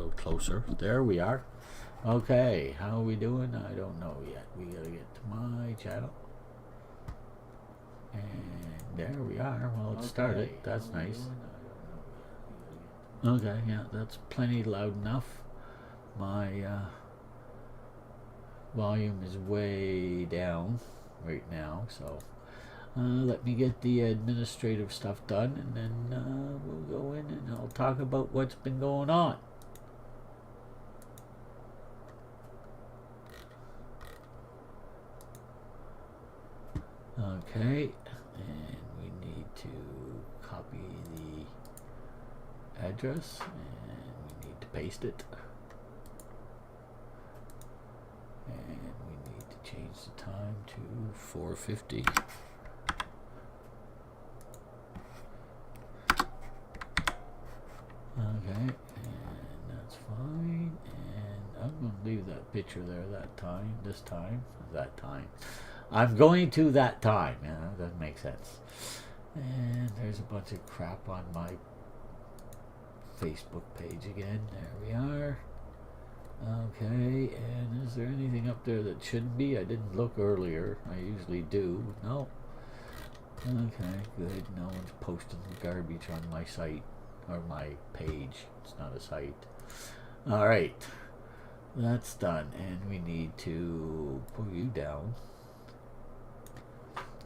little closer. There we are. Okay, how are we doing? I don't know yet. We gotta get to my channel. And there we are. Well, it started. That's nice. Okay, yeah, that's plenty loud enough. My volume is way down right now, so let me get the administrative stuff done, and then we'll go in and I'll talk about what's been going on. Okay, and we need to copy the address, and we need to paste it. And we need to change the time to 4:50. Okay, and that's fine. And I'm going to leave that picture there that time, that time. I'm going to that time. Yeah, that doesn't make sense. And there's a bunch of crap on my Facebook page again. There we are. Okay, and is there anything up there that shouldn't be? I didn't look earlier. I usually do. No. Okay, good. No one's posting garbage on my site or my page. It's not a site. Alright. That's done. And we need to pull you down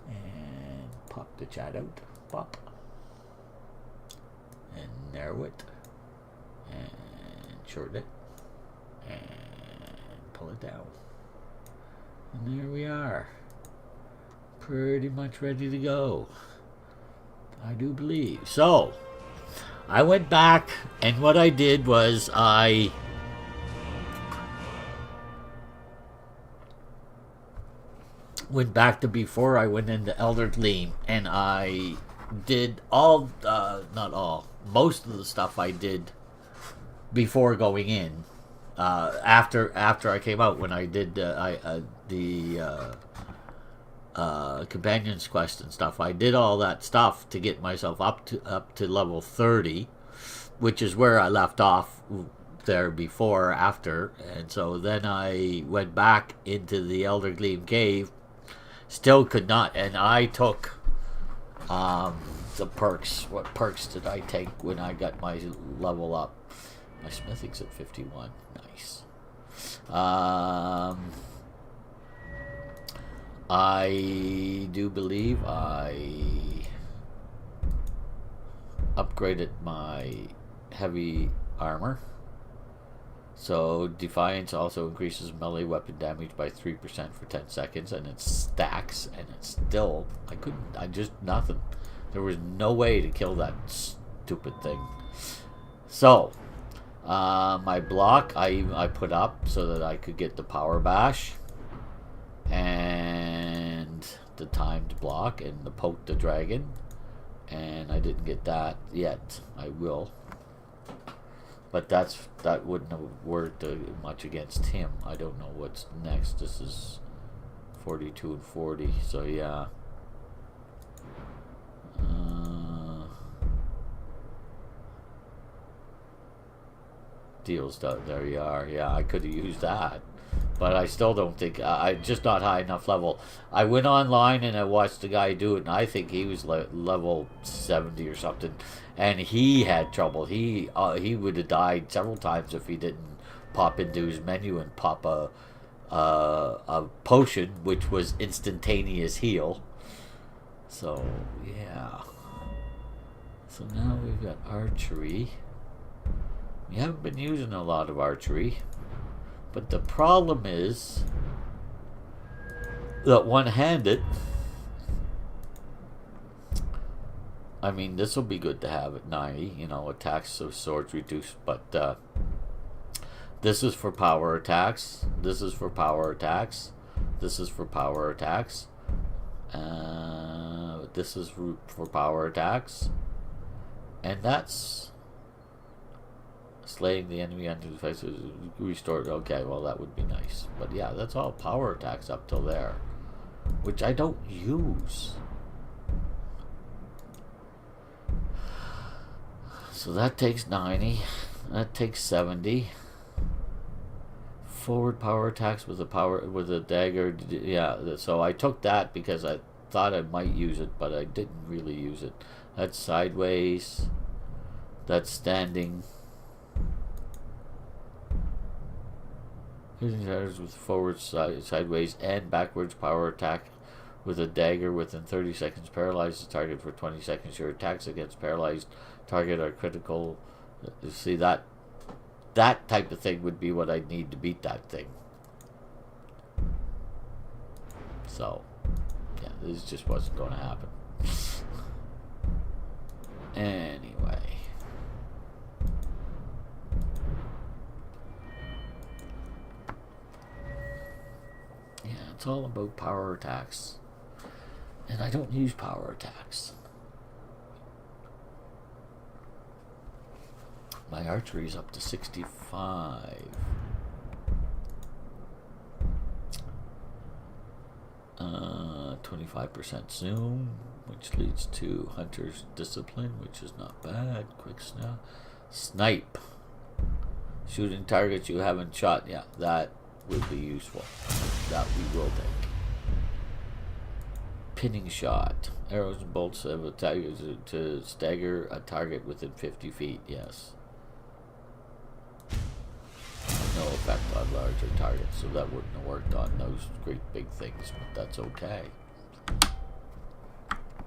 and pop the chat out. Pop. And narrow it. And shorten it. And pull it down. And there we are. Pretty much ready to go. I do believe. So, I went back, and what I did was I went back to before I went into Elder Gleam, and I did all, not all, most of the stuff I did before going in. After I came out, when I did the companions quest and stuff, I did all that stuff to get myself up to level 30, which is where I left off there before after. And so then I went back into the Elder Gleam cave, still could not, and I took the perks. What perks did I take when I got my level up? My smithing's at 51. Nice. I do believe I upgraded my heavy armor. So Defiance also increases melee weapon damage by 3% for 10 seconds, and it stacks, and it's still, nothing. There was no way to kill that stupid thing. So, my block I put up so that I could get the power bash and the timed block and the poke the dragon, and I didn't get that yet. I will, but that wouldn't have worked much against him. I don't know what's next. This is 42 and 40, so yeah. Deals done. There you are. Yeah, I could have used that, but I still don't think I'm just not high enough level. I went online and I watched the guy do it, and I think he was level 70 or something, and he had trouble. He would have died several times if he didn't pop into his menu and pop a potion, which was instantaneous heal. So yeah. So now we've got archery. We haven't been using a lot of archery, but the problem is that one-handed, I mean, this will be good to have at 90, you know, attacks of swords reduced, but this is for power attacks, this is for power attacks, this is for power attacks, this is for power attacks, and that's slaying the enemy unto the face is restored. Okay, well, that would be nice. But yeah, that's all power attacks up till there, which I don't use. So that takes 90. That takes 70. Forward power attacks with a dagger. Yeah, so I took that because I thought I might use it, but I didn't really use it. That's sideways. That's standing. Hitting targets with forward, sideways, and backwards power attack with a dagger within 30 seconds. Paralyze the target for 20 seconds. Your attacks against paralyzed target are critical. You see, that type of thing would be what I'd need to beat that thing. So, yeah, this just wasn't going to happen. Anyway. Yeah, it's all about power attacks. And I don't use power attacks. My archery is up to 65. 25% zoom, which leads to hunter's discipline, which is not bad. Quick snipe. Shooting targets you haven't shot. Yeah, that would be useful. That we will take. Pinning shot. Arrows and bolts have a to stagger a target within 50 feet. Yes. No effect on larger targets, so that wouldn't have worked on those great big things, but that's okay.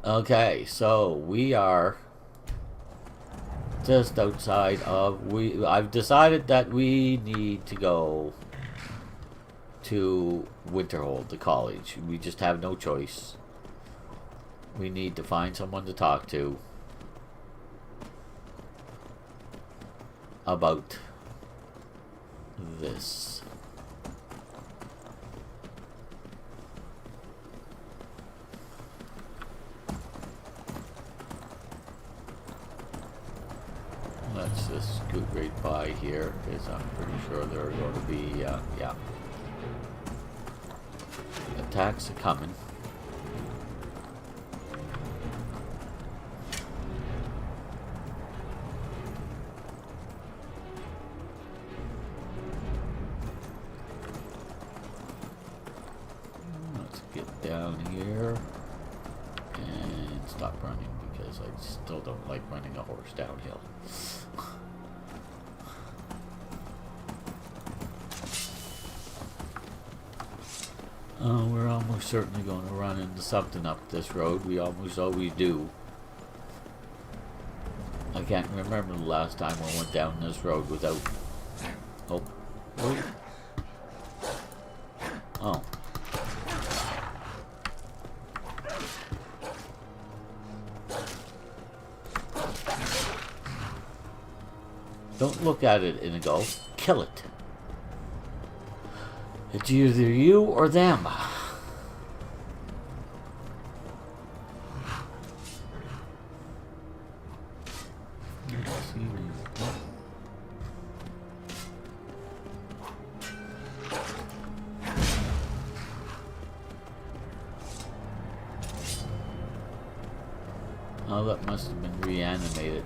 Okay, so we are just outside of I've decided that we need to go to Winterhold, the college. We just have no choice. We need to find someone to talk to about this. Let's just scoot right by here, because I'm pretty sure there are going to be, yeah. Attacks are coming. Let's get down here and stop running, because I still don't like running a horse downhill. We're almost certainly going to run into something up this road. We almost always do. I can't remember the last time I went down this road without... Oh. Oh. Don't look at it and go, kill it. It's either you or them. Oh, that must have been reanimated.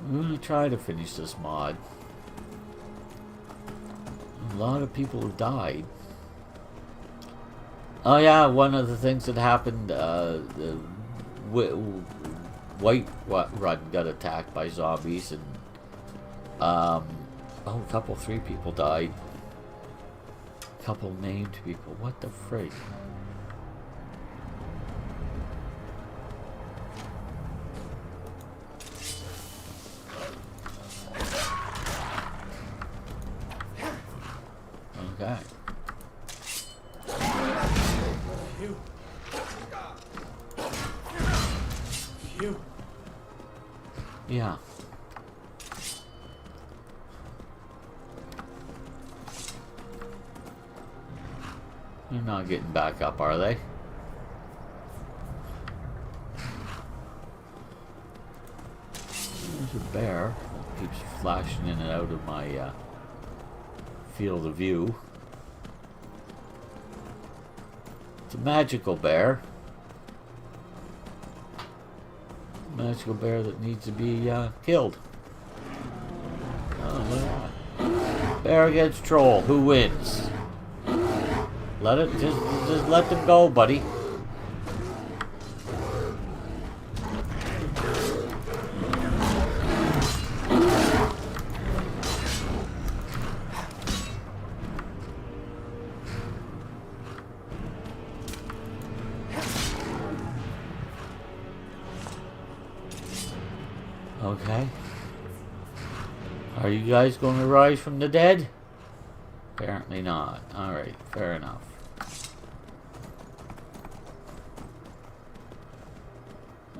I'm going to try to finish this mod. A lot of people have died. Oh yeah, one of the things that happened, the White Run got attacked by zombies, and three people died. A couple named people. What the frig? Okay. Yeah. They're not getting back up, are they? There's a bear that keeps flashing in and out of my field of view. It's a magical bear. magical bear that needs to be killed. Oh, look at that. Bear against troll. Who wins? Let it just let them go, buddy. Okay. Are you guys going to rise from the dead? Apparently not. Alright, fair enough.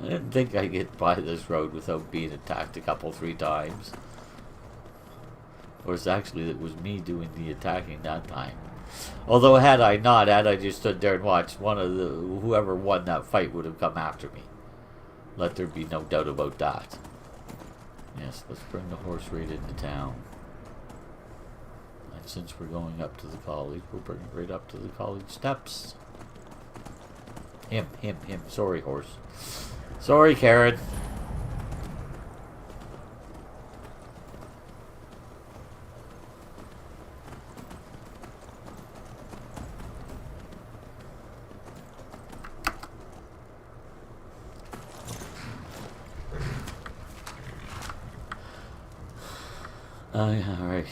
I didn't think I'd get by this road without being attacked a couple, 3 times. Of course, actually, it was me doing the attacking that time. Although, had I just stood there and watched, whoever won that fight would have come after me. Let there be no doubt about that. Yes, let's bring the horse right into town. And since we're going up to the college, we'll bring it right up to the college steps. Him. Sorry, horse. Sorry, Karen. Oh, yeah, alright.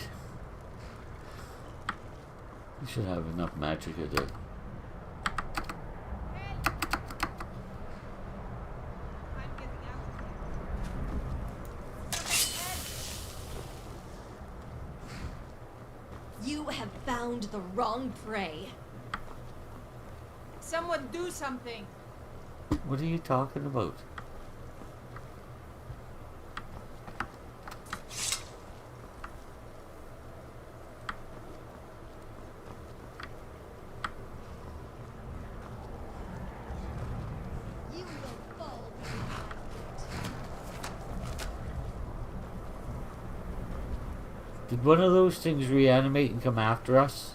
We should have enough magic to do. You have found the wrong prey. Someone do something. What are you talking about? Did one of those things reanimate and come after us?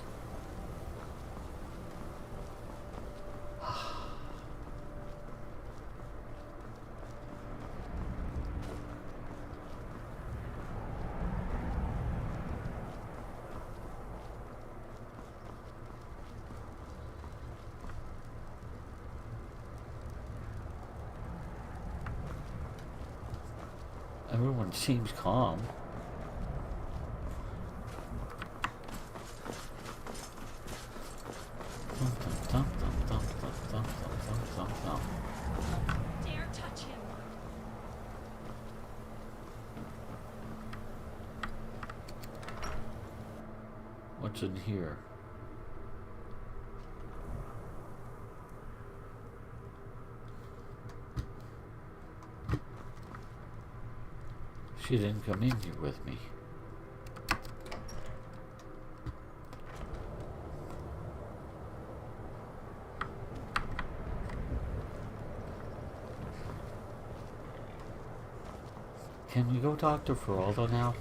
Everyone seems calm. Dare touch him. What's in here? She didn't come in here with me. Can we go talk to Feraldo now?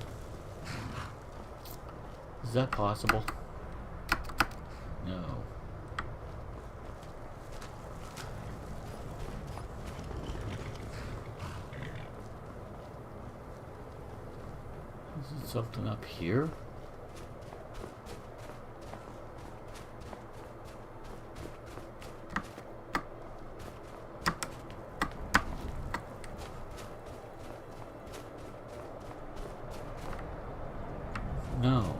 Is that possible? No. Is it something up here? No.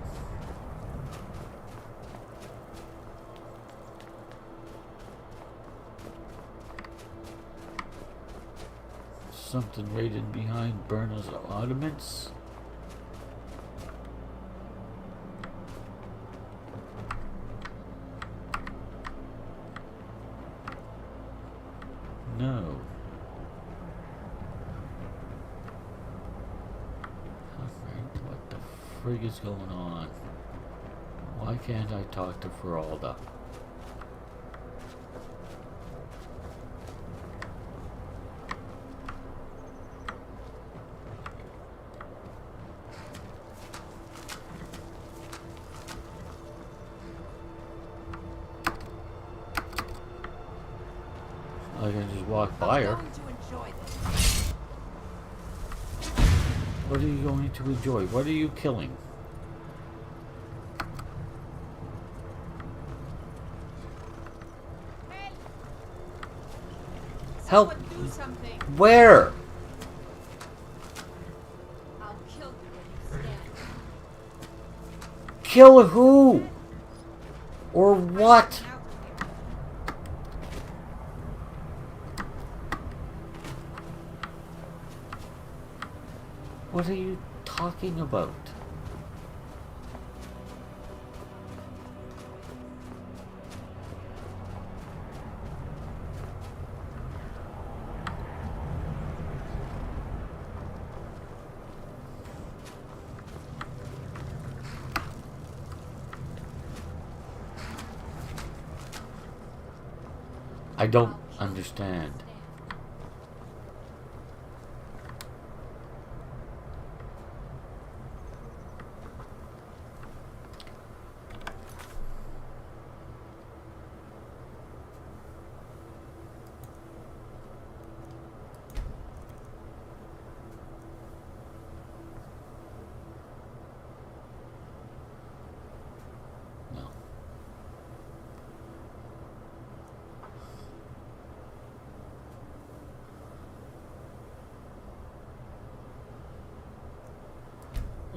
Something right in behind Berna's ottomans. No. What the frig is going on? Why can't I talk to Feralda? I can just walk by her. I'm going to enjoy this. What are you going to enjoy? What are you killing? Help! Someone do something. Where? I'll kill you where you stand. Kill who? Or what? Out here. What are you talking about? I don't understand. No.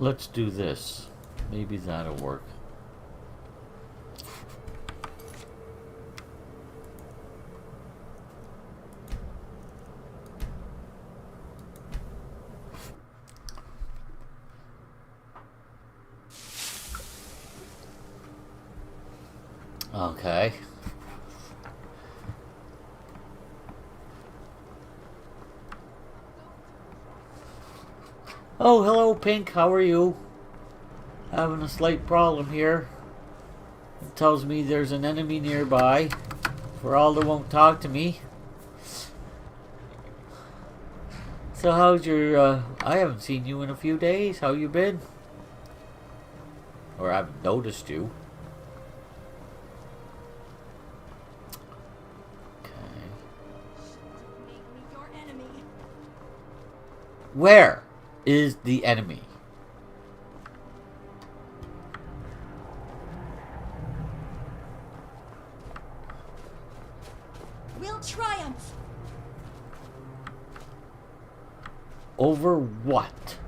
Let's do this. Maybe that'll work. Okay. Oh, hello, Pink. How are you? Having a slight problem here. It tells me there's an enemy nearby. Feralda won't talk to me. So how's your, I haven't seen you in a few days. How you been? Or I haven't noticed you. Okay. Make me your enemy. Where is the enemy? We'll triumph. Over what?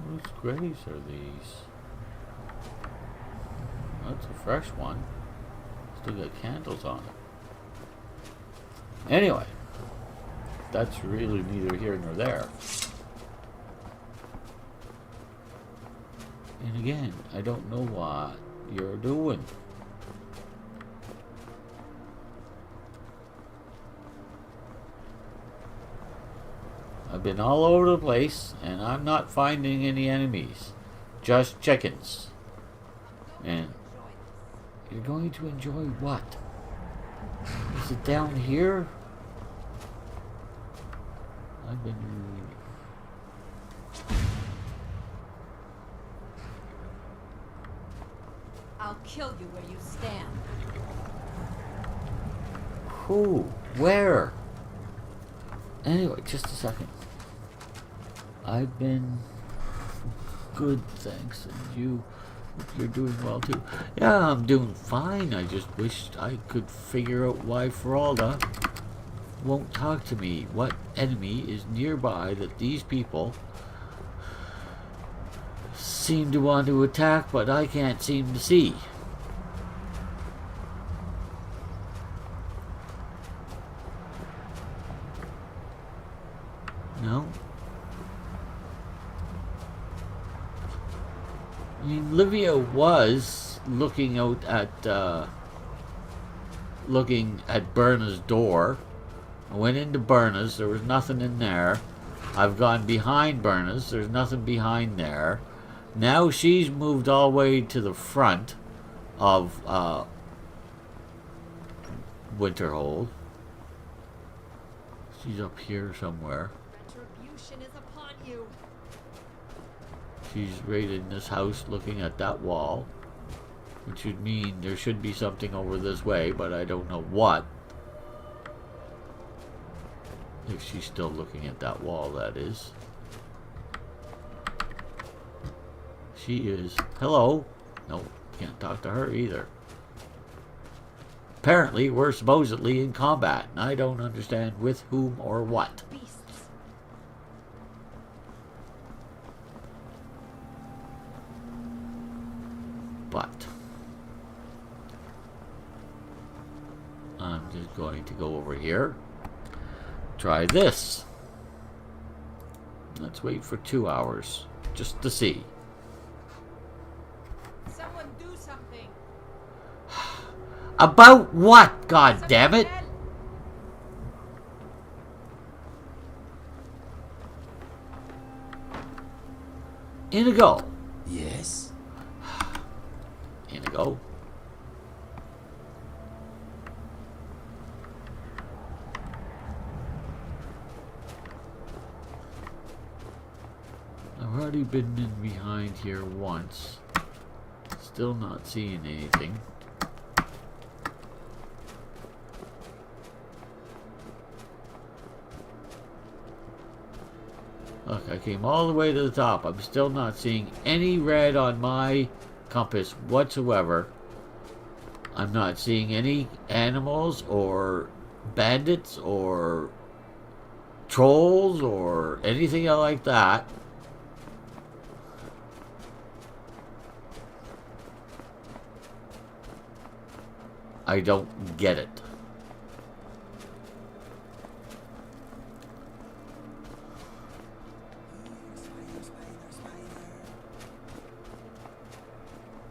Whose graves are these? That's a fresh one. Still got candles on it. Anyway, that's really neither here nor there. And again, I don't know what you're doing. I've been all over the place, and I'm not finding any enemies. Just chickens. And you're going to enjoy what? Is it down here? I've been... I'll kill you where you stand. Who? Where? Anyway, just a second. I've been good, thanks, and you're doing well too. Yeah, I'm doing fine. I just wished I could figure out why Feralda won't talk to me. What enemy is nearby that these people seem to want to attack, but I can't seem to see. No? I mean, Livia was looking out at Berna's door. I went into Berna's. There was nothing in there. I've gone behind Berna's. There's nothing behind there. Now she's moved all the way to the front of Winterhold. She's up here somewhere. Retribution is upon you. She's right in this house looking at that wall, which would mean there should be something over this way, but I don't know what. If she's still looking at that wall, that is. She is. Hello. No, can't talk to her either. Apparently, we're supposedly in combat, and I don't understand with whom or what. Beasts. But I'm just going to go over here. Try this. Let's wait for 2 hours just to see. Someone do something. About what? God damn it! Inigo. Yes. Inigo. I've already been in behind here once. Still not seeing anything. Look, I came all the way to the top. I'm still not seeing any red on my compass whatsoever. I'm not seeing any animals or bandits or trolls or anything like that. I don't get it.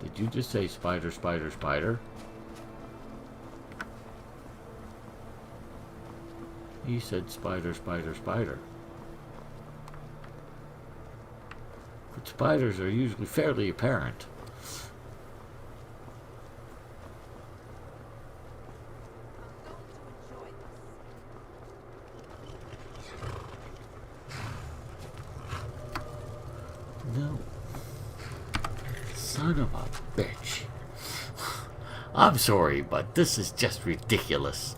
Did you just say spider, spider, spider? He said spider, spider, spider. But spiders are usually fairly apparent. No. Son of a bitch. I'm sorry, but this is just ridiculous.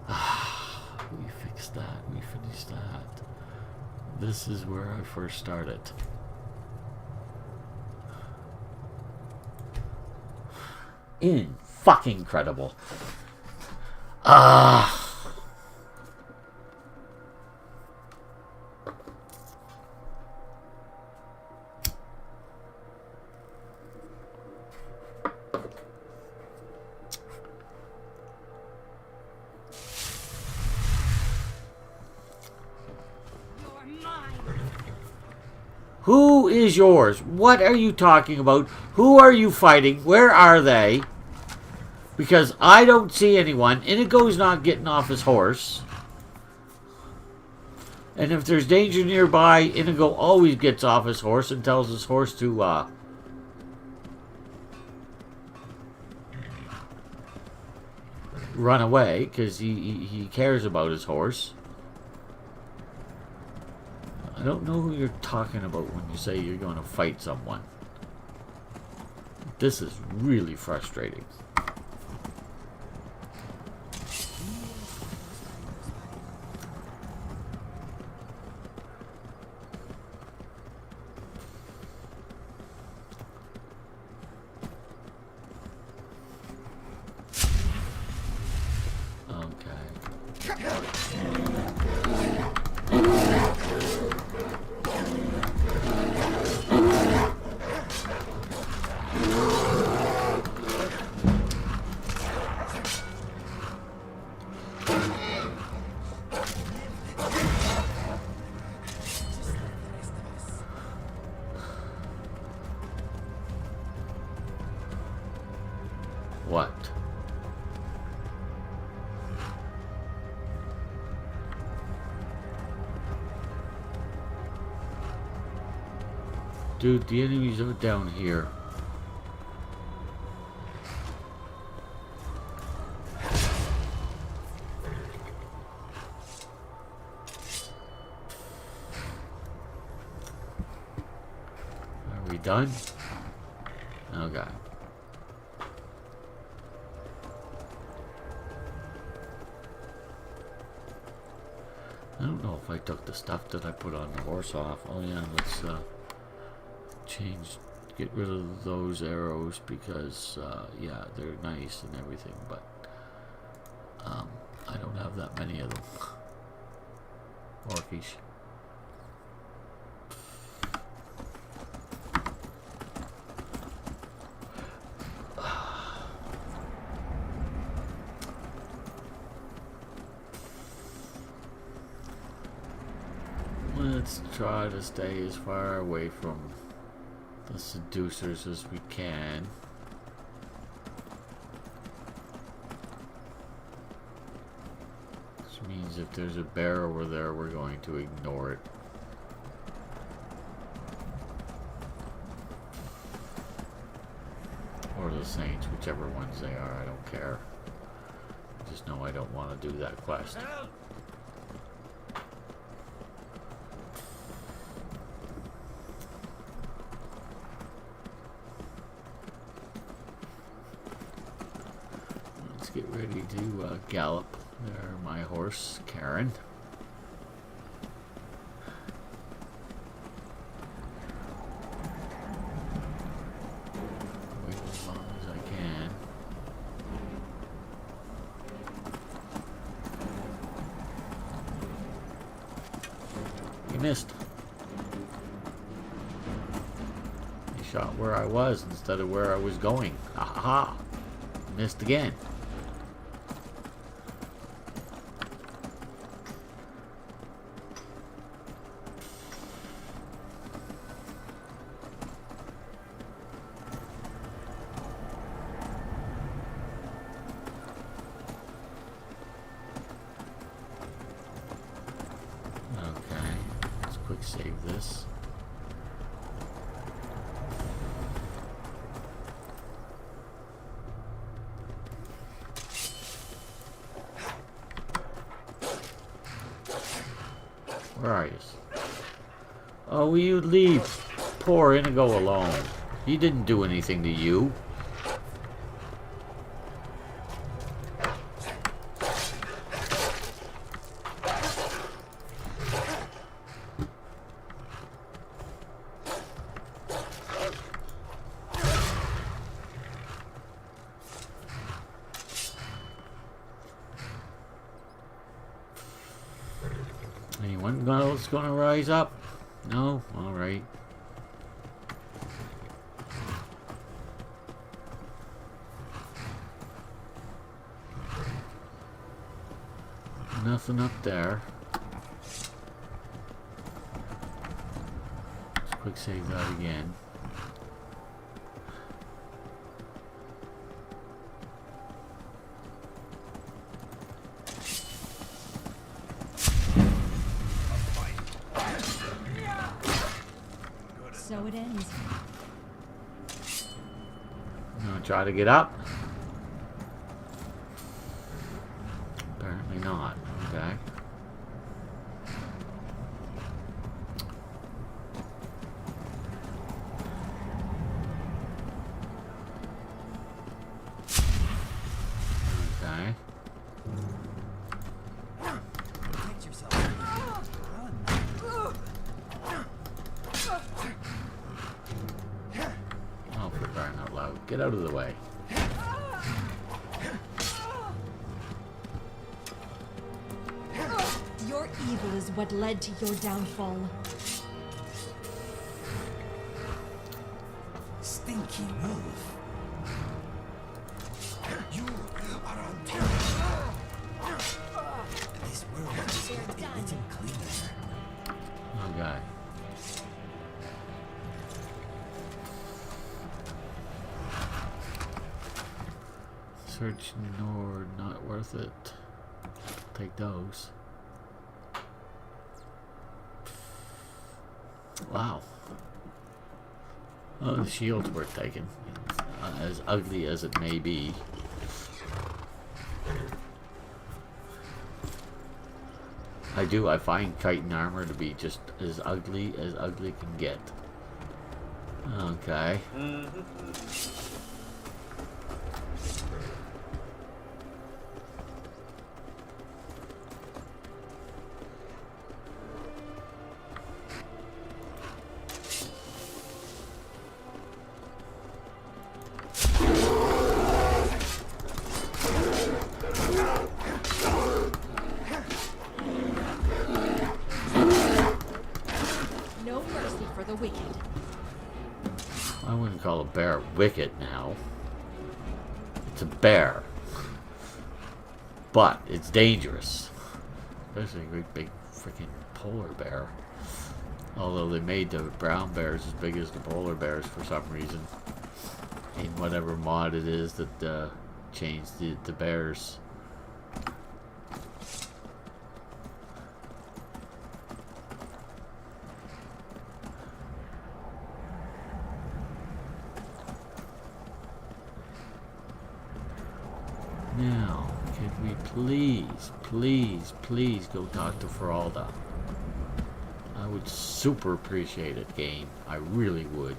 We fixed that. We finished that. This is where I first started. Fucking incredible. Who is yours? What are you talking about? Who are you fighting? Where are they? Because I don't see anyone. Inigo's not getting off his horse. And if there's danger nearby, Inigo always gets off his horse and tells his horse to run away, because he cares about his horse. I don't know who you're talking about when you say you're going to fight someone. This is really frustrating. Dude, the enemies are down here. Are we done? Okay. I don't know if I took the stuff that I put on the horse off. Oh yeah, let's get rid of those arrows because yeah, they're nice and everything, but I don't have that many of them. Orcish. Let's try to stay as far away from the seducers as we can. Which means if there's a bear over there, we're going to ignore it. Or the saints, whichever ones they are, I don't care. I just know I don't want to do that quest. Get ready to gallop. There, my horse, Karen. Wait as long as I can. You missed. You shot where I was instead of where I was going. Aha! Missed again. Save this. Where are you? Oh, will you leave poor Inigo alone? He didn't do anything to you. Anyone else gonna rise up? No? Alright. Nothing up there. Let's quick save that again. So it ends. I'm gonna try to get up. Apparently not. Okay. Okay. Protect yourself. Run. Oh, for crying out loud. Get out of the way. Your evil is what led to your downfall. Stinky move. You are untamed. This world is a little cleaner. Okay. Search Nord, not worth it. Take those. Wow. Oh, the shield's worth taking. As ugly as it may be. I find chitin armor to be just as ugly can get. Okay. No mercy for the wicked. I wouldn't call a bear wicked now. It's a bear. But it's dangerous. Especially a great big freaking polar bear. Although they made the brown bears as big as the polar bears for some reason. In whatever mod it is that changed the bears. Now, could we please go talk to Feralda? I would super appreciate it, game. I really would.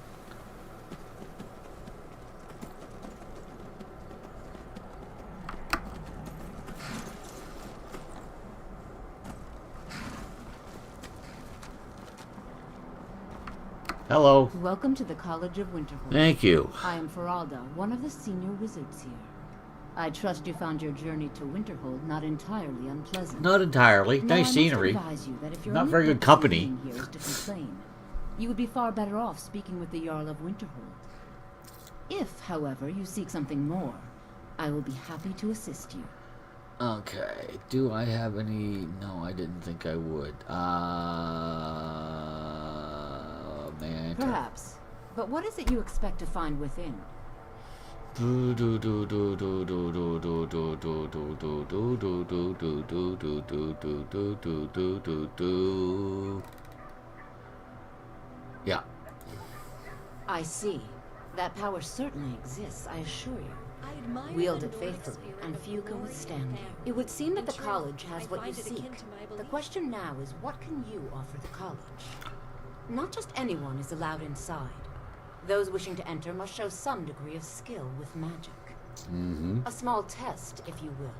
Hello. Welcome to the College of Winterhold. Thank you. I am Feralda, one of the senior wizards here. I trust you found your journey to Winterhold not entirely unpleasant. Not entirely. Now, Nice scenery. I must advise you that if your Not only very good purpose company. in being here is to complain, you would be far better off speaking with the Jarl of Winterhold. If, however, you seek something more, I will be happy to assist you. Okay. Do I have any? No, I didn't think I would. Man. Perhaps. But what is it you expect to find within? Yeah. I see. That power certainly exists, I assure you. I admire Wield the it Nordic faithfully, spirit and of few can glory withstand and you. power. It would seem that In the truth, college has I what you find it seek. akin to my The belief. question now is, what can you offer the college? Not just anyone is allowed inside. Those wishing to enter must show some degree of skill with magic. A small test, if you will.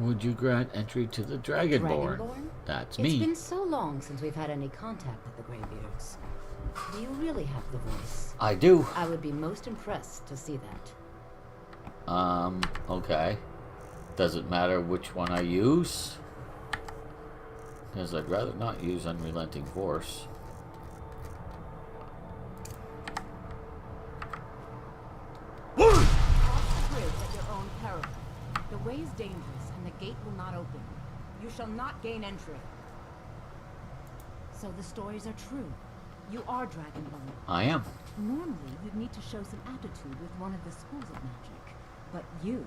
Would you grant entry to the Dragonborn? Dragonborn? That's It's me. been so long since we've had any contact with the Greybeards. Do you really have the voice? I do. I would be most impressed to see that. Okay. Does it matter which one I use? Because I'd rather not use Unrelenting Force. Cross the bridge at your own peril. The way is dangerous, and the gate will not open. You shall not gain entry. So the stories are true. You are Dragonborn. I am. Normally, you'd need to show some aptitude with one of the schools of magic. But you,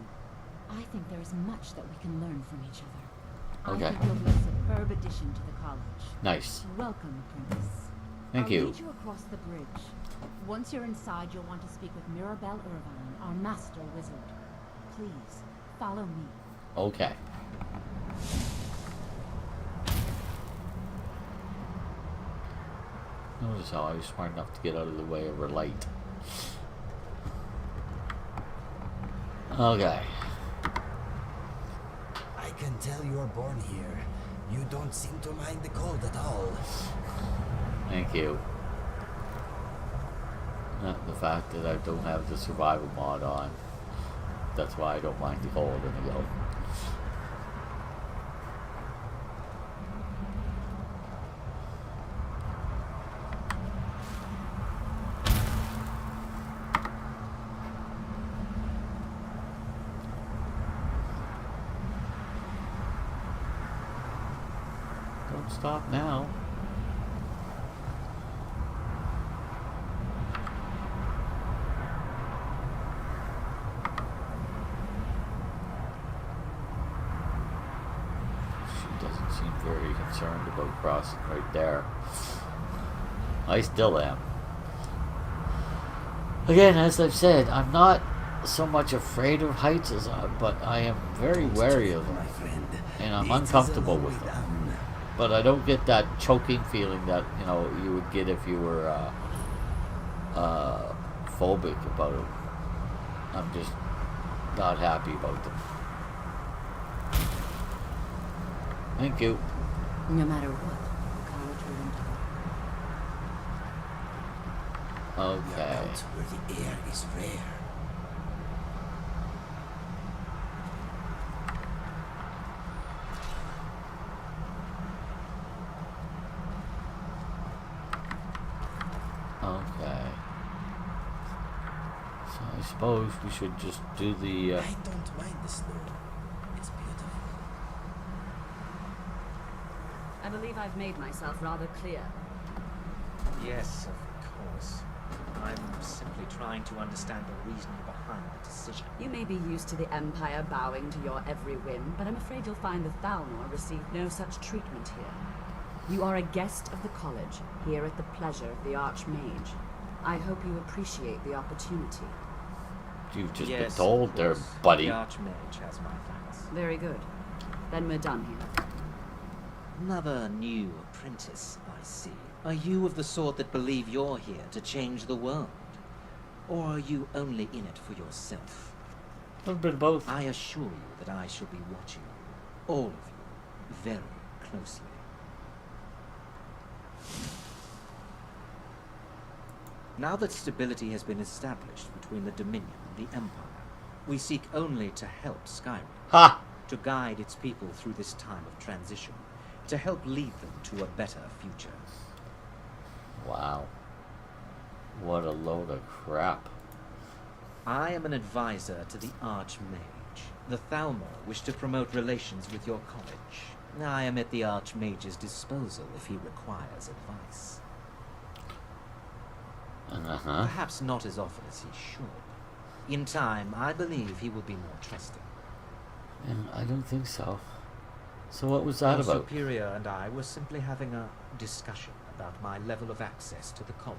I think there is much that we can learn from each other. Okay. I think you'll be a superb addition to the college. Nice. Welcome, Apprentice. Thank I'll you. lead you across the bridge. Once you're inside, you'll want to speak with Mirabelle Irvine, our master wizard. Please, follow me. Okay. Notice how I was smart enough to get out of the way of her light. Okay. I can tell you're born here. You don't seem to mind the cold at all. Thank you. Not the fact that I don't have the survival mod on. That's why I don't mind the cold in the go. Don't stop now. She doesn't seem very concerned about crossing right there. I still am. Again, as I've said, I'm not so much afraid of heights as but I am very wary of them, my friend. and I'm It is a uncomfortable long with way them. down. But I don't get that choking feeling that you would get if you were phobic about it. I'm just not happy about them. Thank you. No matter what, the college will endure. We are Okay. out where the air is rare. Okay. So I suppose we should just do the. I don't mind the snow. It's beautiful. I believe I've made myself rather clear. Yes, of course. I'm simply trying to understand the reasoning behind the decision. You may be used to the Empire bowing to your every whim, but I'm afraid you'll find the Thalmor receive no such treatment here. You are a guest of the college, here at the pleasure of the Archmage. I hope you appreciate the opportunity. You've just Yes, been told of there, course. buddy. The Archmage has my thanks. Very good. Then we're done here. Another new apprentice, I see. Are you of the sort that believe you're here to change the world? Or are you only in it for yourself? A little bit of both. I assure you that I shall be watching you, all of you, very closely. Now that stability has been established between the Dominion and the Empire, we seek only to help Skyrim, Ha! to guide its people through this time of transition, to help lead them to a better future. Wow. What a load of crap. I am an advisor to the Archmage. The Thalmor wish to promote relations with your college. I am at the Archmage's disposal if he requires advice. Uh-huh. Perhaps not as often as he should. In time, I believe he will be more trusting. Yeah, I don't think so. So what was that Your about? superior and I were simply having a discussion about my level of access to the college.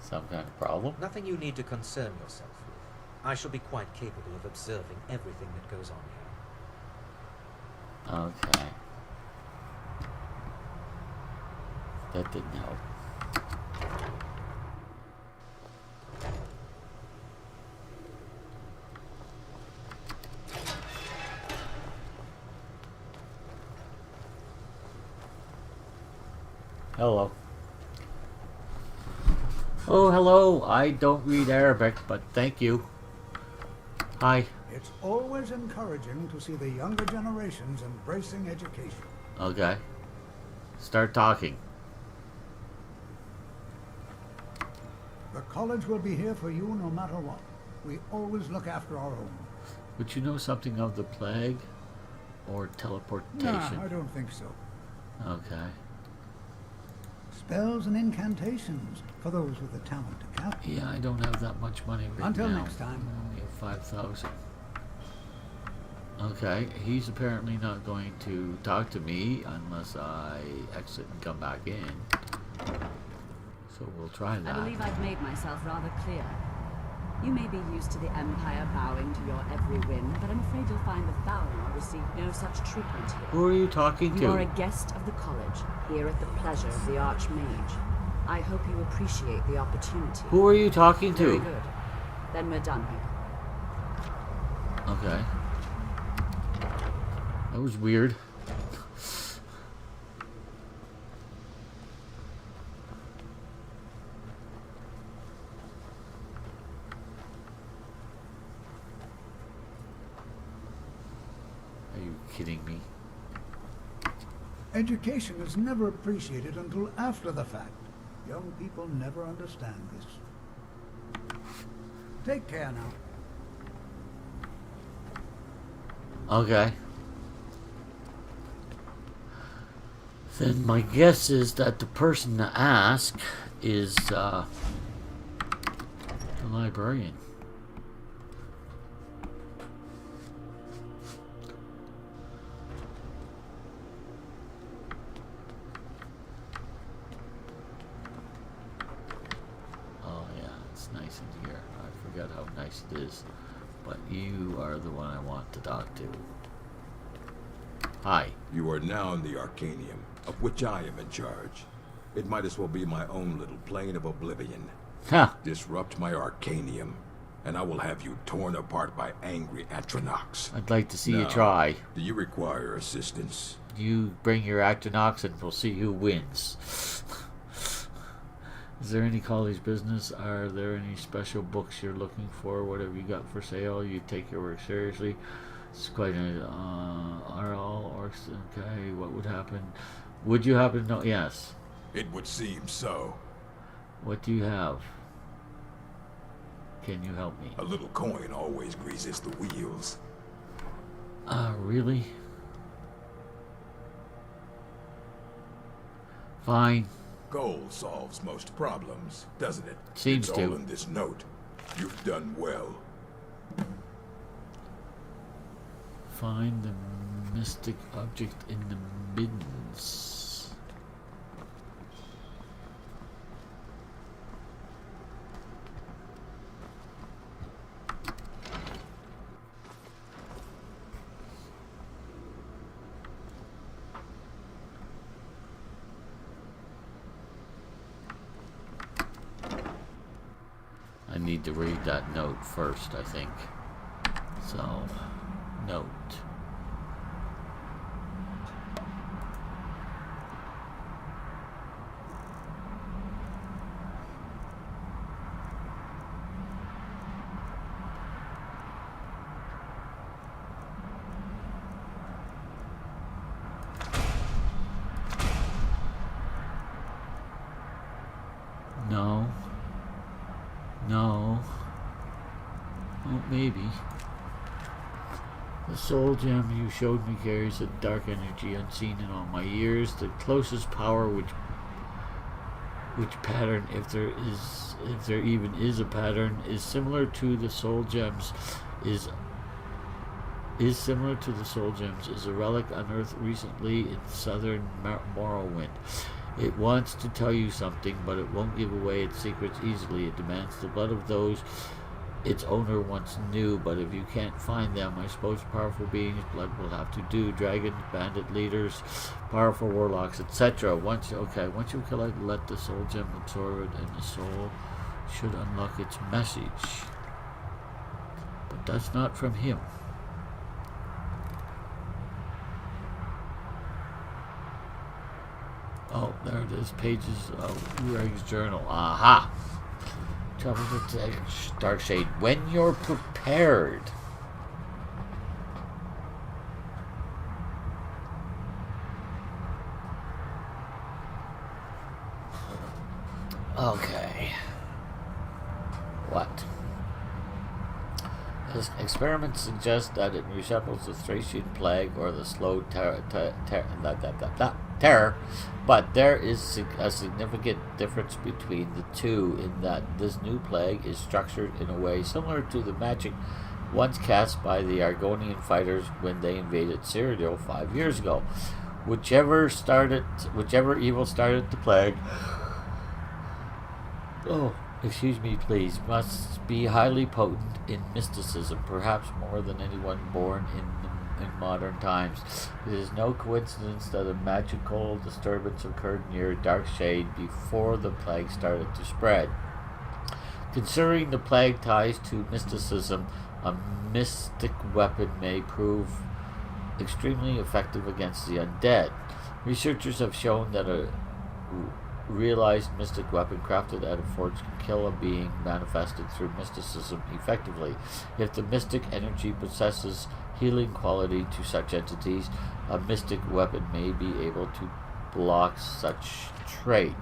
Some kind of problem? Nothing you need to concern yourself with. I shall be quite capable of observing everything that goes on here. Okay. That didn't help. Hello. Oh, hello. I don't read Arabic, but thank you. Hi. It's always encouraging to see the younger generations embracing education. Okay. Start talking. The college will be here for you no matter what. We always look after our own. Would you know something of the plague or teleportation? Nah, I don't think so. Okay. Spells and incantations for those with the talent to cast. Yeah, I don't have that much money right Until now. next time. I only have 5,000. Okay, he's apparently not going to talk to me unless I exit and come back in. So we'll try I that. believe I've made myself rather clear. You may be used to the Empire bowing to your every whim, but I'm afraid you'll find the Thalmor receive no such treatment here. Who are you talking You are a to? guest of the college, here at the pleasure of the Archmage. I hope you appreciate the opportunity. Who are you talking Very to? good. Then we're done here. Okay. That was weird. Are you kidding me? Education is never appreciated until after the fact. Young people never understand this. Take care now. Okay. Then my guess is that the person to ask is the librarian. nice in here. I forget how nice it is. But you are the one I want to talk to. Hi. You are now in the Arcanium, of which I am in charge. It might as well be my own little plane of oblivion. Huh. Disrupt my Arcanium, and I will have you torn apart by angry Atronachs. I'd like to see you Now, try. Do you require assistance? You bring your Atronachs and we'll see who wins. Is there any college business? Are there any special books you're looking for? What have you got for sale? You take your work seriously. It's quite a... are all orcs... Okay, what would happen? Would you happen to know? Yes. It would seem so. What do you have? Can you help me? A little coin always greases the wheels. Really? Fine. Gold solves most problems, doesn't it? Seems it's to. all in this note. You've done well. Find the mystic object in the middens. I need to read that note first, I think. So, note. No. No. Oh, maybe. The soul gem you showed me carries a dark energy unseen in all my years. The closest power which pattern, if there even is a pattern, is similar to the soul gems is similar to the soul gems is a relic unearthed recently in southern Morrowind. It wants to tell you something, but it won't give away its secrets easily. It demands the blood of those its owner once knew, but if you can't find them, I suppose powerful beings' blood will have to do. Dragons, bandit leaders, powerful warlocks, etc. Once you kill it, let the soul gem absorb it, and the soul should unlock its message. But that's not from him. Oh, there it is. Pages of Ureg's journal. Aha! Travel to Darkshade when you're prepared. Okay. What? This experiment suggests that it resembles the Thracian plague or the slow terror, but there is a significant difference between the two in that this new plague is structured in a way similar to the magic once cast by the Argonian fighters when they invaded Cyrodiil 5 years ago. Whichever evil started the plague, excuse me please, must be highly potent in mysticism, perhaps more than anyone born in modern times. It is no coincidence that a magical disturbance occurred near Darkshade before the plague started to spread. Considering the plague ties to mysticism, a mystic weapon may prove extremely effective against the undead. Researchers have shown that a realized mystic weapon crafted at a forge can kill a being manifested through mysticism effectively. If the mystic energy possesses healing quality to such entities, a mystic weapon may be able to block such trait.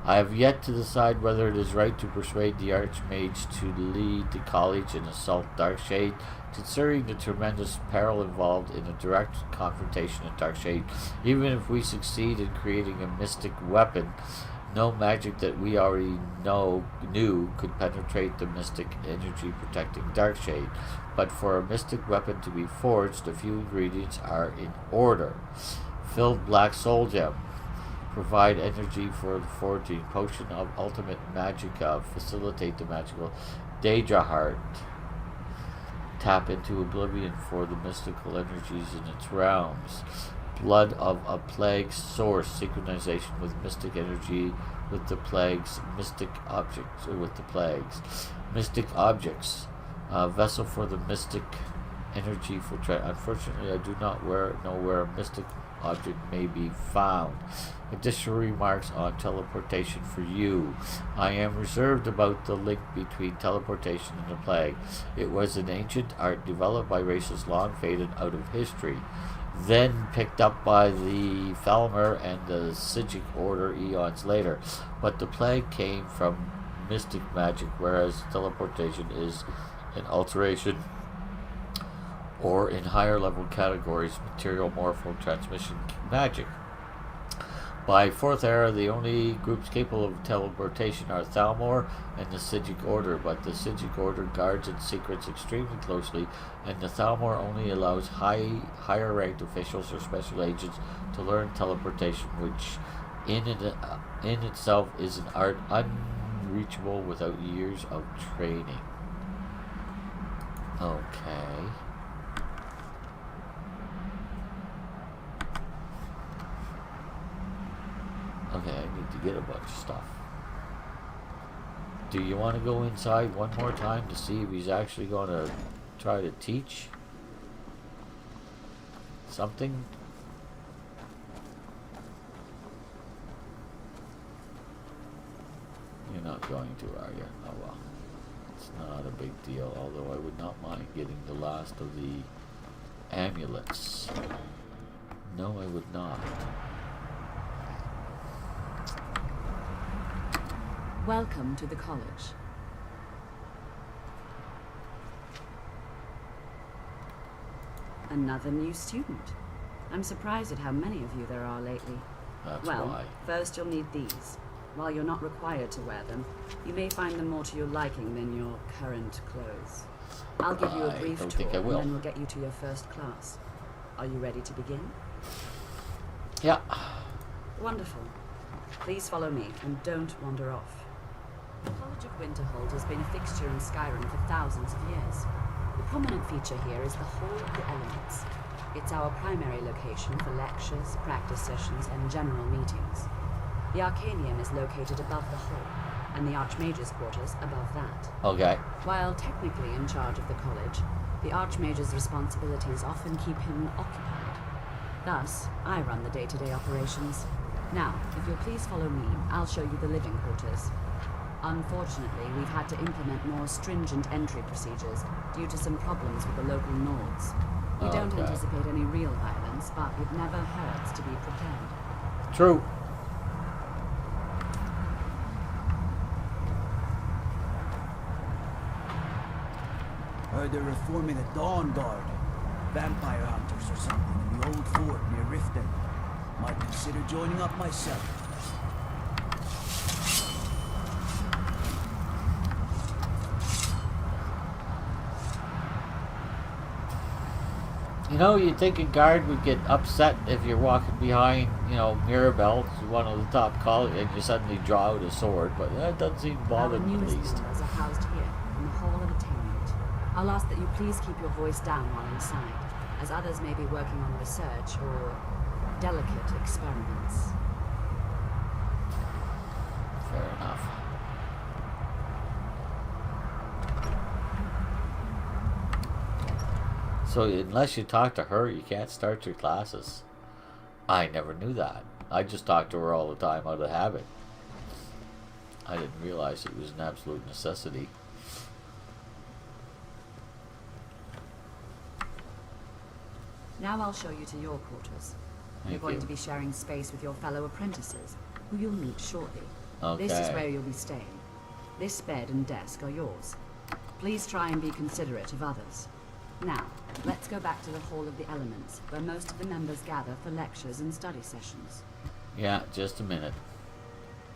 I have yet to decide whether it is right to persuade the Archmage to lead the college and assault Darkshade, considering the tremendous peril involved in a direct confrontation at Darkshade. Even if we succeed in creating a mystic weapon, no magic that we already knew could penetrate the mystic energy protecting Darkshade. But for a mystic weapon to be forged, a few ingredients are in order. Filled black soul gem. provide energy for the forging. Potion of ultimate magica, facilitate the magical Daedra heart. Tap into oblivion for the mystical energies in its realms. Blood of a plague source, synchronization with mystic energy with the plagues, mystic objects with the plagues. Mystic objects, vessel for the mystic energy for unfortunately I do not know where a mystic object may be found. Additional remarks on teleportation for you. I am reserved about the link between teleportation and the plague. It was an ancient art developed by races long faded out of history, then picked up by the Thalmor and the Sigic Order eons later. But the plague came from mystic magic, whereas teleportation is an alteration, or in higher level categories, material morpho transmission magic. By 4th era, the only groups capable of teleportation are Thalmor and the Sigic Order, but the Sigic Order guards its secrets extremely closely, and the Thalmor only allows higher ranked officials or special agents to learn teleportation, which in itself is an art unreachable without years of training. Okay. Okay, I need to get a bunch of stuff. Do you want to go inside one more time to see if he's actually going to try to teach something? You're not going to, are you? Oh well. It's not a big deal, although I would not mind getting the last of the amulets. No, I would not. Welcome to the college. Another new student. I'm surprised at how many of you there are lately. That's well, why. first you'll need these. While you're not required to wear them, you may find them more to your liking than your current clothes. I'll give you a brief tour, and then we'll get you to your first class. Are you ready to begin? Yeah. Wonderful. Please follow me, and don't wander off. The College of Winterhold has been a fixture in Skyrim for thousands of years. The prominent feature here is the Hall of the Elements. It's our primary location for lectures, practice sessions, and general meetings. The Arcanium is located above the hall, and the Archmages Quarters above that. Okay. While technically in charge of the college, the Archmage's responsibilities often keep him occupied. Thus, I run the day-to-day operations. Now, if you'll please follow me, I'll show you the living quarters. Unfortunately, we've had to implement more stringent entry procedures due to some problems with the local Nords. We don't anticipate any real violence, but it never hurts to be prepared. True. Heard they're reforming a Dawn Guard. Vampire hunters or something in the old fort near Riften. Might consider joining up myself. You know, you'd think a guard would get upset if you're walking behind, you know, Mirabelle, one of the top college, and you suddenly draw out a sword, but that doesn't seem to bother them at least. Our are housed here, in the Hall of Attainment. I'll ask that you please keep your voice down while inside, as others may be working on research or delicate experiments. Fair enough. So unless you talk to her, you can't start your classes. I never knew that. I just talked to her all the time out of habit. I didn't realize it was an absolute necessity. Now I'll show you to your quarters. You're going to be sharing space with your fellow apprentices, who you'll meet shortly. Okay. This is where you'll be staying. This bed and desk are yours. Please try and be considerate of others. Now, let's go back to the Hall of the Elements, where most of the members gather for lectures and study sessions. Yeah, just a minute.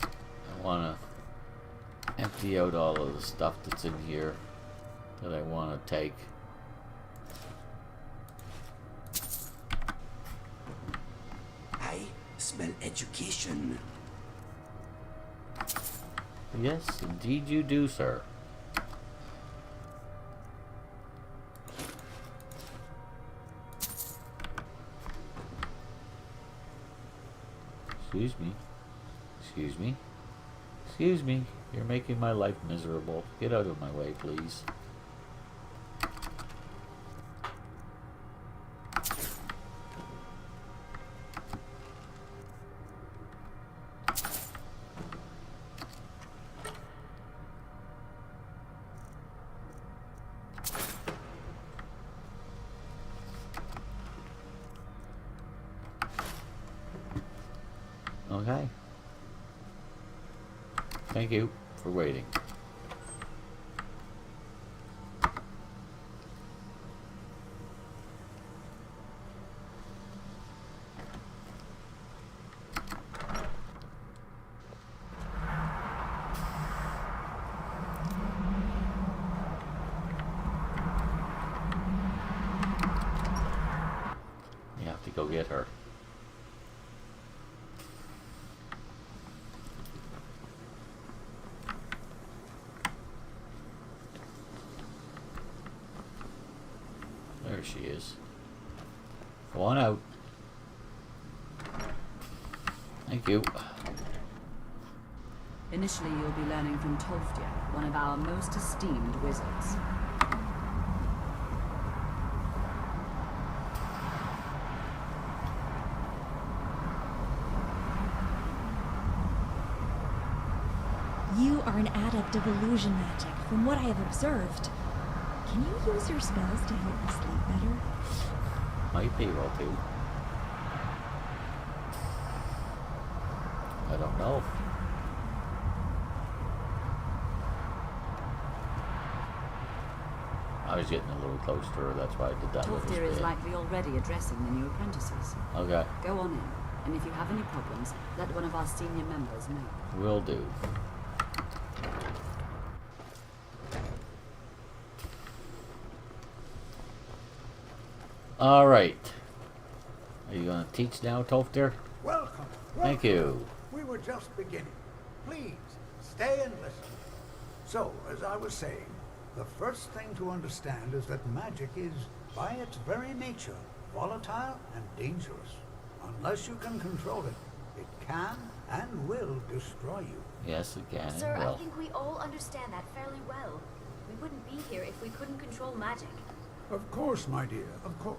I want to empty out all of the stuff that's in here that I want to take. Hey, smell education. Yes, indeed you do, sir. Excuse me. Excuse me. Excuse me. You're making my life miserable. Get out of my way, please. Okay. Thank you for waiting. You have to go get her. There she is. Go on out. Thank you. Initially, you'll be learning from Tolfdir, one of our most esteemed wizards. You are an adept of illusion magic, from what I have observed. Can you use your spells to help me sleep better? Might be able to. I don't know. I was getting a little close to her, that's why I did that little Tolfdir is spin. likely already addressing the new apprentices. Okay, Go on in, and if you have any problems, let one of our senior members know. will do. Alright. Are you going to teach now, Tolfdir? Welcome. Thank you. We were just beginning. Please, stay and listen. So, as I was saying, the first thing to understand is that magic is, by its very nature, volatile and dangerous. Unless you can control it, it can and will destroy you. Yes, it can Sir, and I will. think we all understand that fairly well. We wouldn't be here if we couldn't control magic. Of course, my dear, of course.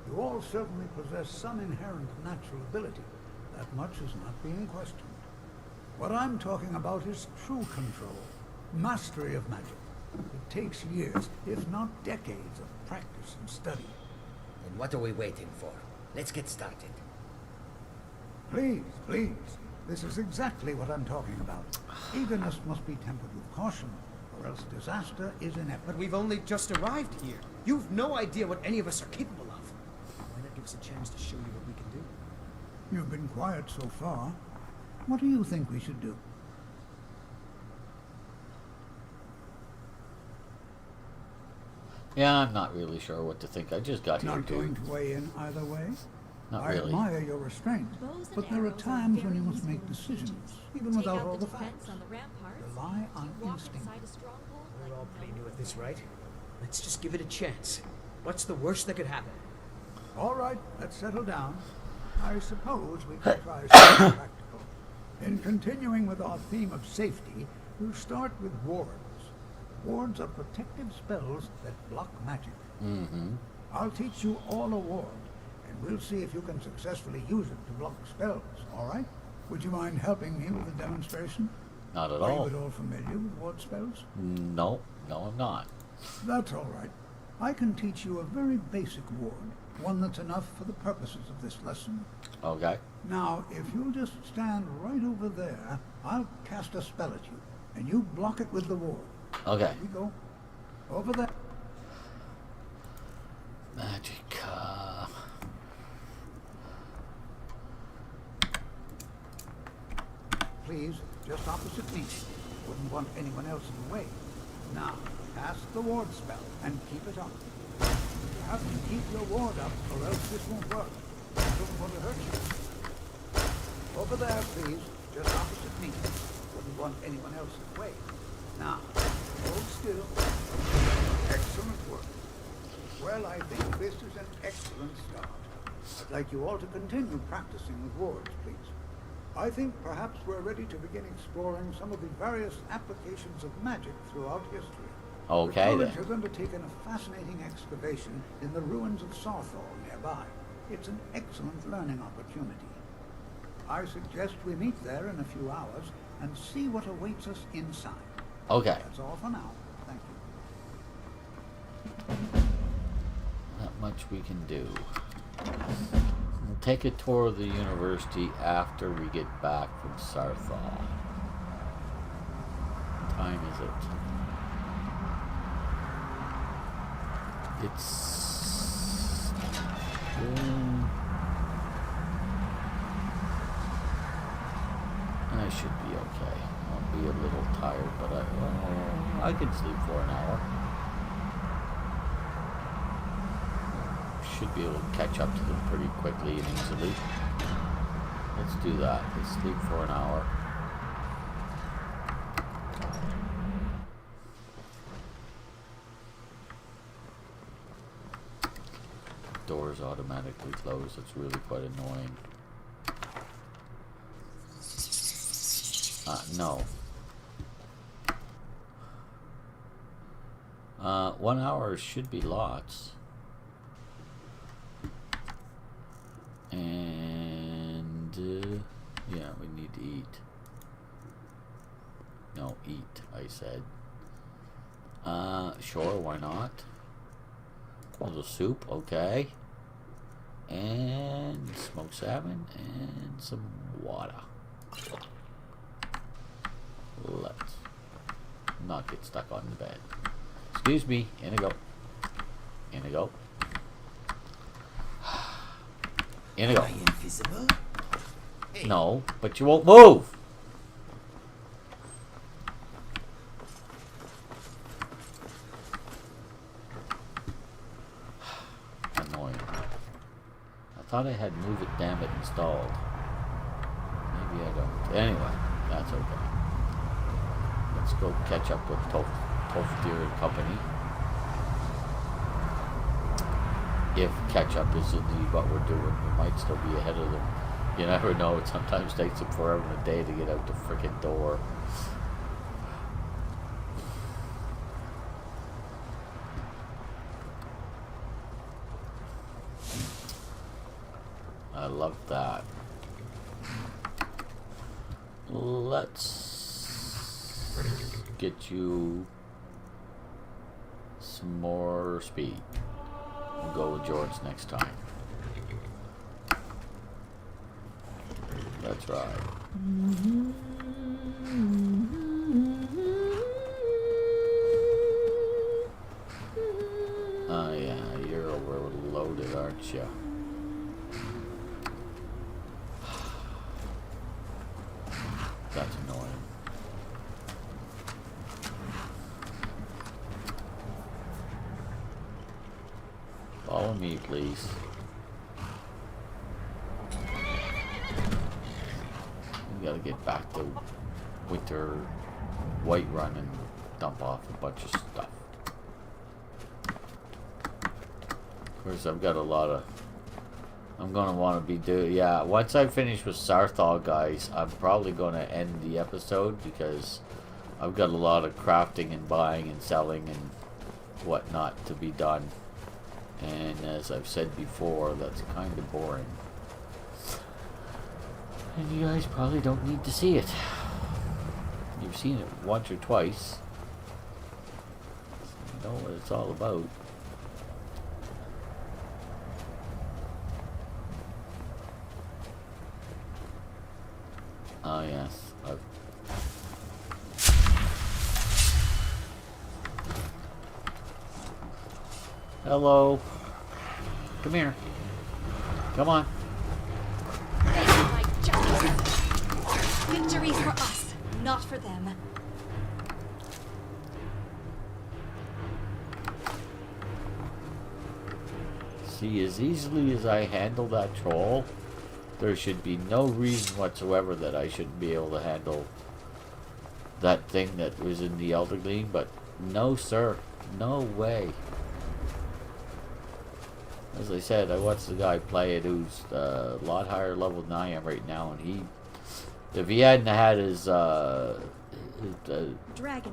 You all certainly possess some inherent natural ability. That much is not being questioned. What I'm talking about is true control, mastery of magic. It takes years, if not decades, of practice and study. Then what are we waiting for? Let's get started. Please, please. This is exactly what I'm talking about. Eagerness must be tempered with caution, or else disaster is inevitable. But we've only just arrived here. You've no idea what any of us are capable of. Why not give us a chance to show you what we can do? You've been quiet so far. What do you think we should do? Yeah, I'm not really sure what to think. I just got here Not too. going to weigh in either way? Not I really. admire your restraint, Bows and but there are arrows times when very you must useful make in decisions, siege. even Take without out all the the defense facts. on the ramparts. Rely on You walk instinct. inside a stronghold We're like all pretty no new at this, right? Let's just give it a chance. What's the worst that could happen? All right, let's settle down. I suppose we can try something practical. In continuing with our theme of safety, we'll start with wards. Wards are protective spells that block magic. Mm-hmm. I'll teach you all a ward, and we'll see if you can successfully use it to block spells, all right? Would you mind helping me with the demonstration? Not at Are all. you at all familiar with ward spells? No, I'm not. That's all right. I can teach you a very basic ward, one that's enough for the purposes of this lesson. Okay. Now, if you'll just stand right over there, I'll cast a spell at you, and you block it with the ward. Okay. Here we go. Over there. Magic. Please, just opposite me. Wouldn't want anyone else in the way. Now, cast the ward spell, and keep it up. You have to keep your ward up, or else this won't work. I don't want to hurt you. Over there, please. Just opposite me. Wouldn't want anyone else in the way. Now, hold still. Excellent work. Well, I think this is an excellent start. I'd like you all to continue practicing with wards, please. I think perhaps we're ready to begin exploring some of the various applications of magic throughout history. Okay, the college then. has undertaken a fascinating excavation in the ruins of Sarthal nearby. It's an excellent learning opportunity. I suggest we meet there in a few hours and see what awaits us inside. Okay. That's all for now. Thank you. Not much we can do. We'll take a tour of the university after we get back from Sarthal. What time is it? It's... I should be okay. I'll be a little tired, but I can sleep for an hour. Should be able to catch up to them pretty quickly and easily. Let's do that. Let's sleep for an hour. Doors automatically close. It's really quite annoying. No. 1 hour should be lots. And yeah, we need to eat. No, eat, I said. Sure, why not? A little soup, okay. And smoked salmon and some water. Let's not get stuck on the bed. Excuse me, in I go. In I go. In I go. Am I invisible? Hey. No, but you won't move. Annoying. I thought I had Move It Damn It installed. Maybe I don't. Anyway, that's okay. Let's go catch up with Tofdir and company. If catch up is indeed what we're doing, we might still be ahead of them. You never know. It sometimes takes them forever and a day to get out the frickin' door. I love that. Let's get you some more speed. We'll go with George next time. That's right. Oh yeah, you're overloaded, aren't you? That's annoying. Follow me, please. We gotta get back to Winter White Run and dump off a bunch of stuff. Of course, I've got a lot of... I'm gonna want to be doing... Yeah, once I finish with Sarthal, guys, I'm probably gonna end the episode because I've got a lot of crafting and buying and selling and whatnot to be done. And as I've said before, that's kind of boring. And you guys probably don't need to see it. You've seen it once or twice. So you know what it's all about. Oh yes. Hello. Come here. Come on. They don't like justice. Victory's for us, not for them. See, as easily as I handle that troll, There should be no reason whatsoever that I shouldn't be able to handle that thing that was in the Elder Gleam, but no, sir. No way. As I said, I watched the guy play it who's a lot higher level than I am right now, and if he hadn't had his Dragonborn.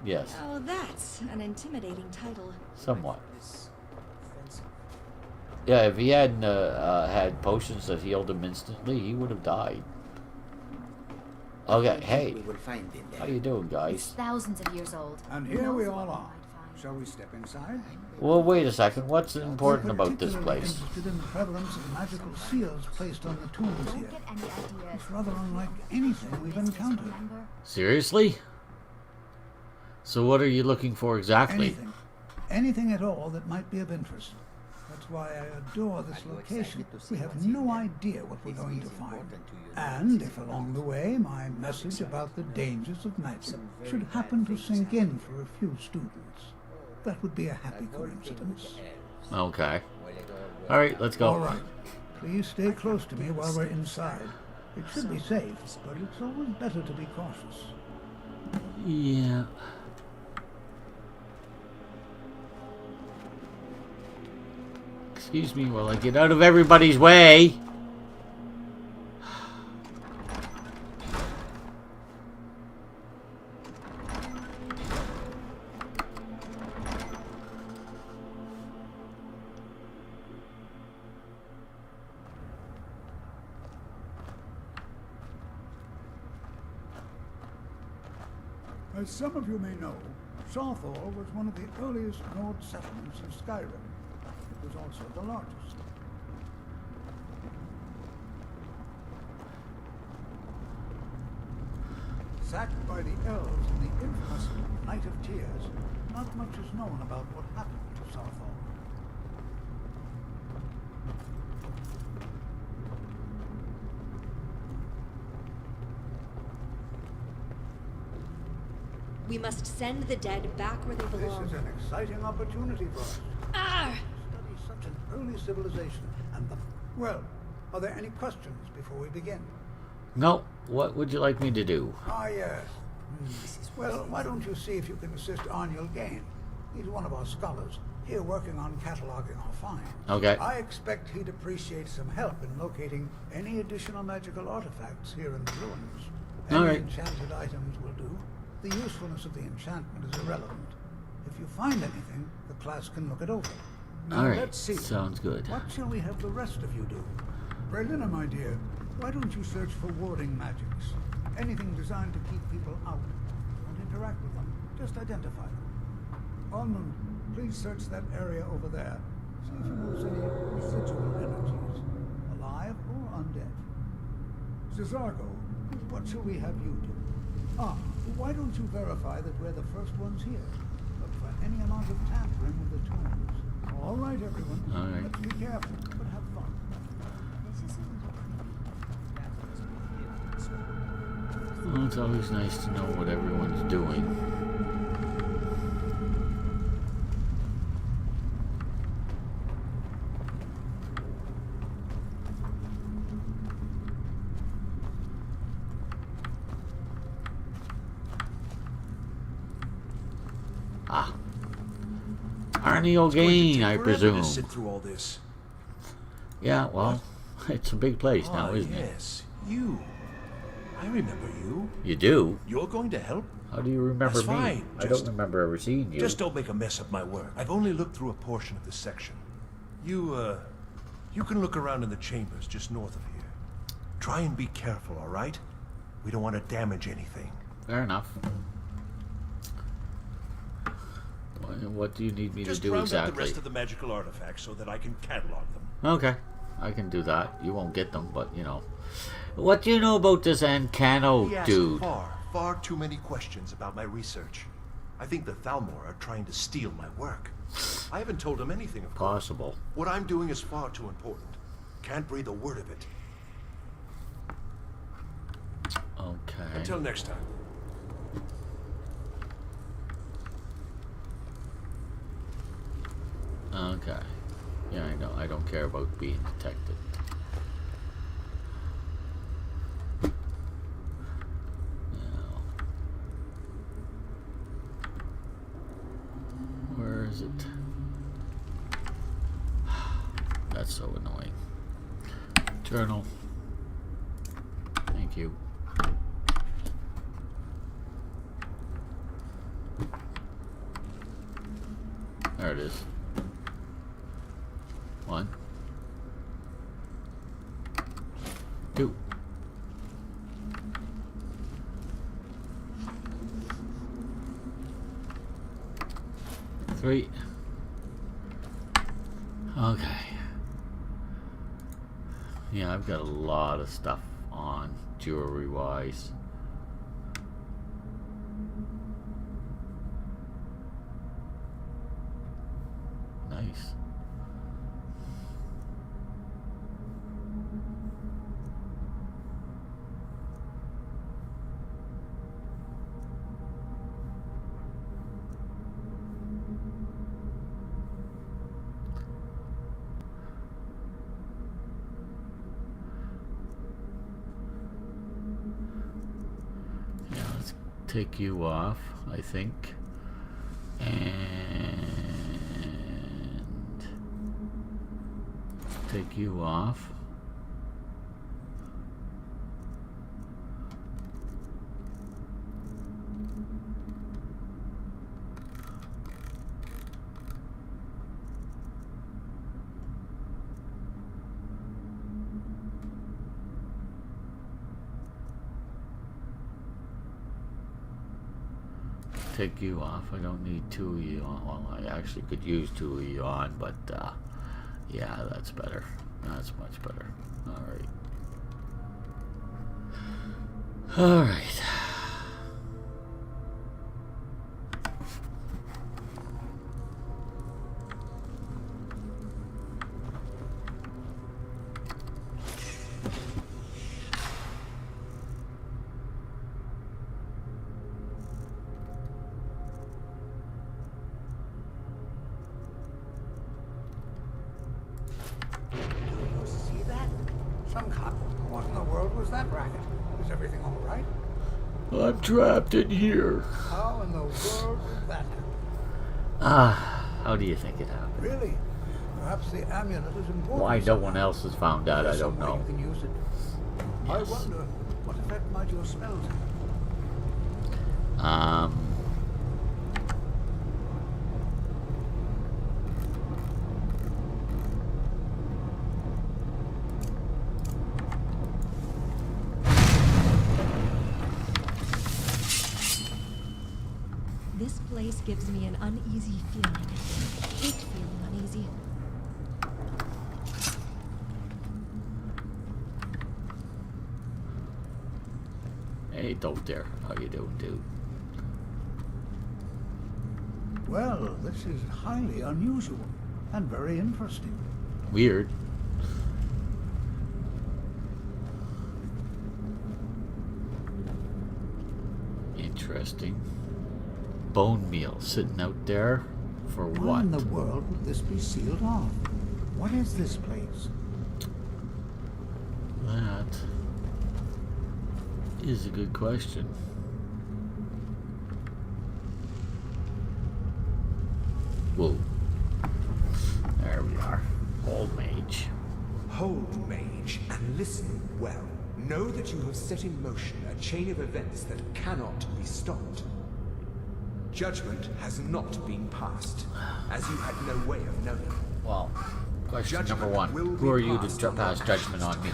yes. Oh, that's an intimidating title. Somewhat. Yeah, if he hadn't had potions that healed him instantly, he would have died. Okay, hey. How you doing, It's guys? thousands of years old. And here we all are. Shall we step inside? Well, wait a second. What's important about this Particularly place? interested in the prevalence of magical seals placed on the tombs Don't here. get any ideas. It's rather unlike anything we've encountered. Remember? Seriously? So what are you looking for exactly? Anything. Anything at all that might be of interest. That's why I adore this location. We have no idea what we're going to find. And if along the way my message about the dangers of magic should happen to sink in for a few students, that would be a happy coincidence. Okay. Alright, let's go. All right. Please stay close to me while we're inside. It should be safe, but it's always better to be cautious. Yeah. Excuse me while I get out of everybody's way. As some of you may know, Southall was one of the earliest Nord settlements in Skyrim. It was also the largest. Sacked by the elves in the infamous Night of Tears, not much is known about what happened to Southall. We must send the dead back where they This belong. is an exciting opportunity for us. Ah! Study such an early civilization and the... Well, are there any questions before we begin? No. What would you like me to do? Ah, yes. Well, why don't you see if you can assist Arniel Gain? He's one of our scholars, here working on cataloging our finds. Okay. I expect he'd appreciate some help in locating any additional magical artifacts here in the ruins. Any All right. enchanted items will do. The usefulness of the enchantment is irrelevant. If you find anything, the class can look it over. Now, All right. let's see. Sounds good. What shall we have the rest of you do? Berlina, my dear, why don't you search for warding magics? Anything designed to keep people out. Don't interact with them. Just identify them. Almond, please search that area over there. See if you notice any residual energies, alive or undead. Cesargo, what shall we have you do? Ah, why don't you verify that we're the first ones here? Look for any amount of tampering with the tombs. All right, everyone. All right. Let's be careful, but have fun. Well, it's always nice to know what everyone's doing. Ah. Arniel Gain, I presume. Sit through all this. Yeah, well, it's a big place now, Ah, isn't it? yes, you. I remember you. You do? You're going to help? How do you remember That's me? fine. I don't remember ever seeing you. Just don't make a mess of my work. I've only looked through a portion of this section. You can look around in the chambers just north of here. Try and be careful, all right? We don't want to damage anything. Fair enough. What do you need me Just to do round exactly? up the rest of the magical artifacts so that I can catalog them. Okay, I can do that. You won't get them, but you know. What do you know about this Ancano He asked dude? far too many questions about my research. I think the Thalmor are trying to steal my work. I haven't told him anything, of course. Possible. What I'm doing is far too important. Can't breathe a word of it. Okay. Until next time. Okay. Yeah, I know. I don't care about being detected. That's so annoying. Journal. Thank you. There it is. 1, 2. Three. Okay. Yeah, I've got a lot of stuff on jewelry wise. Nice. Take you off, I think, and take you off. Take you off. I don't need 2 of you on. Well, I actually could use 2 of you on, but yeah, that's better. That's much better. Alright. Alright. I'm trapped in here. How in the world did that happen? How do you think it happened? Really? Perhaps the amulet is important. Why no one else has found out, I don't know. You can use it. Yes. I wonder, what effect might your spells have? This place gives me an uneasy feeling. I hate feeling uneasy. Hey, don't dare. How you doing, dude? Well, this is highly unusual and very interesting. Weird. Interesting. Bone meal sitting out there for what? Why in the world would this be sealed off? What is this place? That is a good question. Whoa. There we are. Old mage. Hold, mage, and listen well. Know that you have set in motion a chain of events that cannot be stopped. Judgment has not been passed, as you had no way of knowing. Well, question number 1. Who are you to pass judgment on me?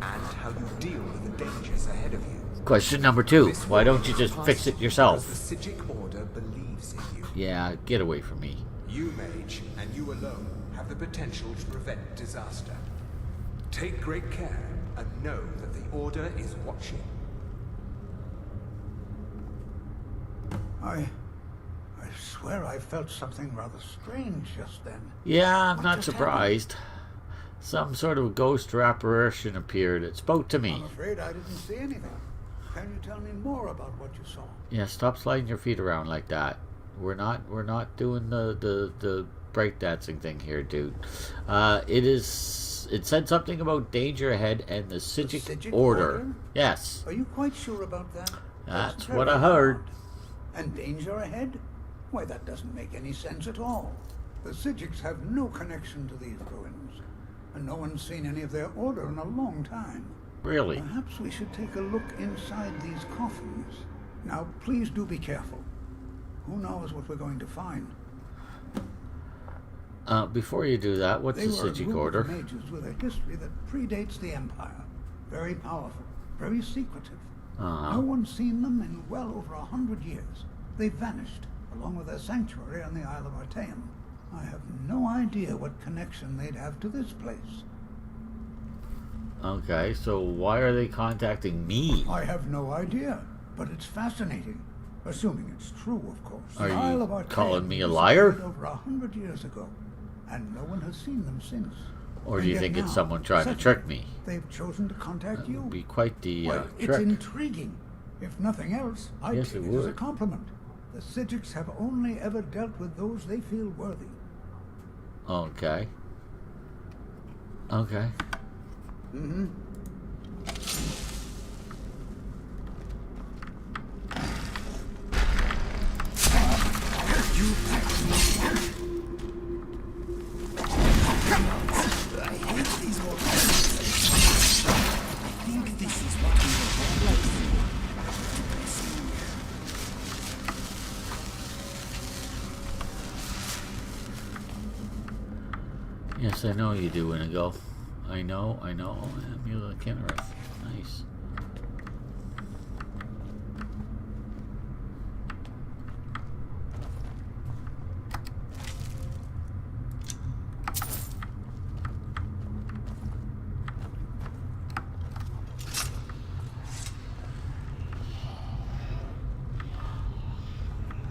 And how you deal with the dangers ahead of you. Question number 2. Why don't you just fix it yourself? The Psijic Order believes in you. Yeah, get away from me. You, mage, and you alone, have the potential to prevent disaster. Take great care, and know that the Order is watching. I swear I felt something rather strange just then. Yeah, I'm not surprised. Some sort of ghost or apparition appeared. It spoke to me. I'm afraid I didn't see anything. Can you tell me more about what you saw? Yeah, stop sliding your feet around like that. We're not doing the breakdancing thing here, dude. It said something about danger ahead and the Psijic Order. Yes. Are you quite sure about that? That's what I heard. And danger ahead? Why, that doesn't make any sense at all. The Psijics have no connection to these ruins. and no one's seen any of their order in a long time. Really? Perhaps we should take a look inside these coffins. Now, please do be careful. Who knows what we're going to find? Before you do that, what's the Sigil order? They were a group of mages with a history that predates the Empire. Very powerful, very secretive. No one's seen them in well over 100 years. They vanished, along with their sanctuary on the Isle of Artaeum. I have no idea what connection they'd have to this place. Okay, so why are they contacting me? I have no idea, but it's fascinating. Assuming it's true, of course. Are the Isle you of Artaeum calling me a was liar? discovered over 100 years ago, and no one has seen them since. Or do you think it's someone trying to trick me? They've chosen to contact you. Would be quite the Well, trick. it's intriguing. If nothing else, I Yes, take it it as a would. compliment. The Sigics have only ever dealt with those they feel worthy. Okay. Okay. Mm-hmm. I hate these old I think this is what we were born for. Yes, I know you do, Inigo. I know. Amulet Kinnereth. Nice.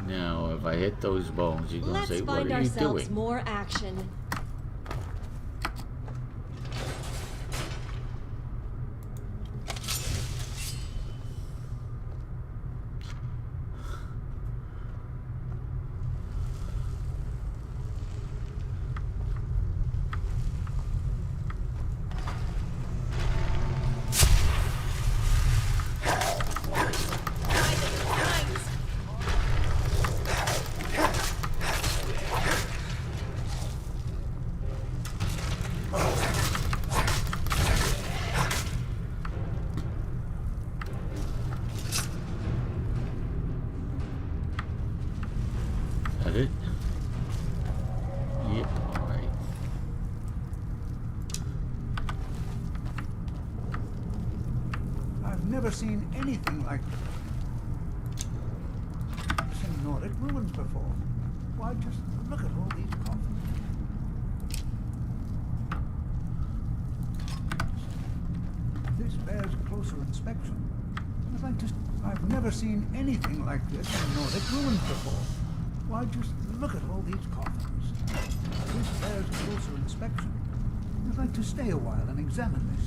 Now, if I hit those bones, you're gonna say, "What are you doing?" More action. That it? Yep, alright. I've never seen anything like some Nordic ruins before. Why, just look at all these coffins. This bears closer inspection. I've never seen anything like this in Nordic ruins before. Why, just look at all these coffins. This bears closer inspection. I'd like to stay a while and examine this.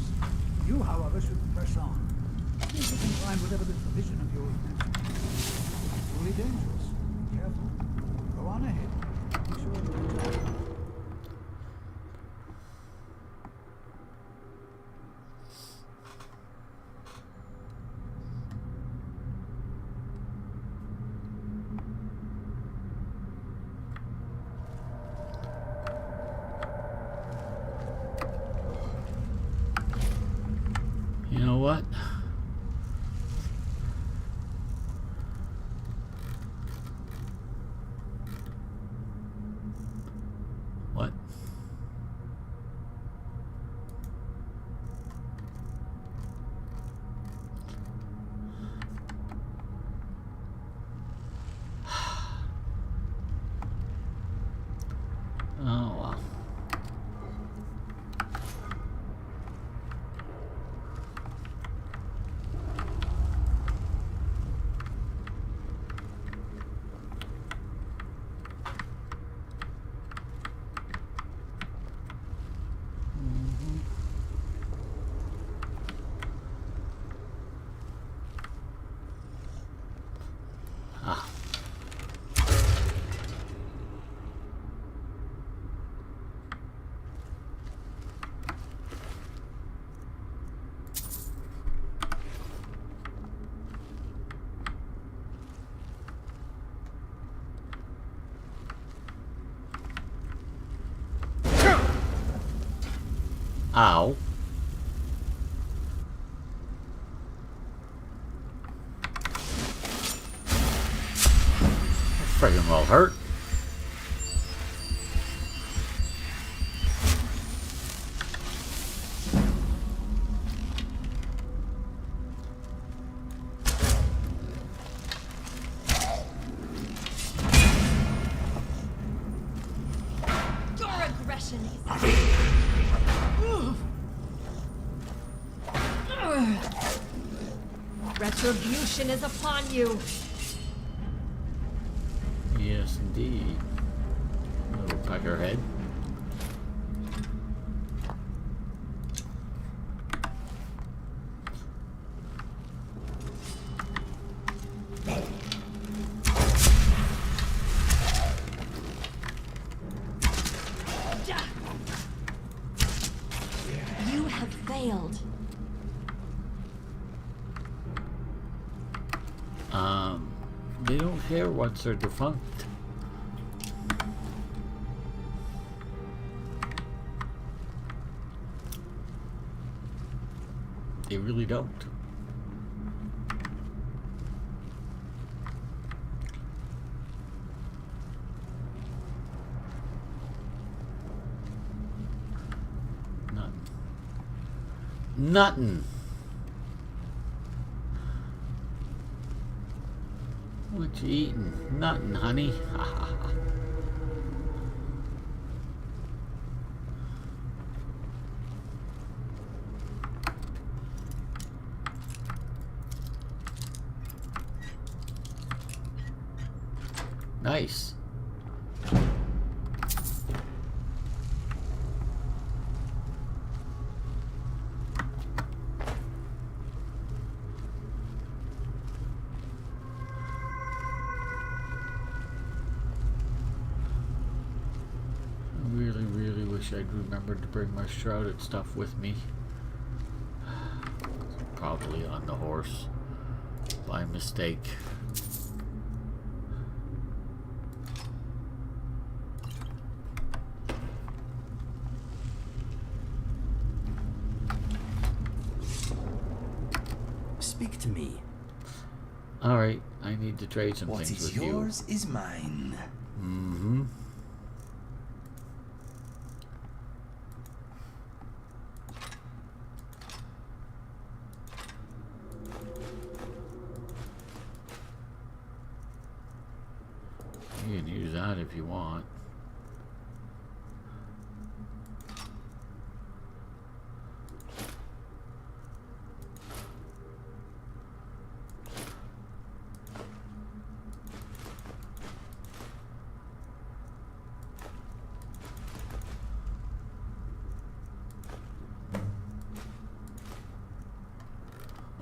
You, however, should press on. See if you can find whatever this vision of yours mentioned. It's truly dangerous. Careful. Go on ahead. Be sure to enjoy it. You know what? Ow. Friggin' well hurt. Retribution is upon you. Yes, indeed. Little peckerhead. You have failed. They don't care once they're defunct. They really don't. Nothing. What you eating? Nothing, honey. Ha ha ha. Nice. Really wish I'd remembered to bring my shrouded stuff with me. Probably on the horse by mistake. Speak to me. Alright, I need to trade some What things is with you. yours is mine. Mm-hmm. You can use that if you want.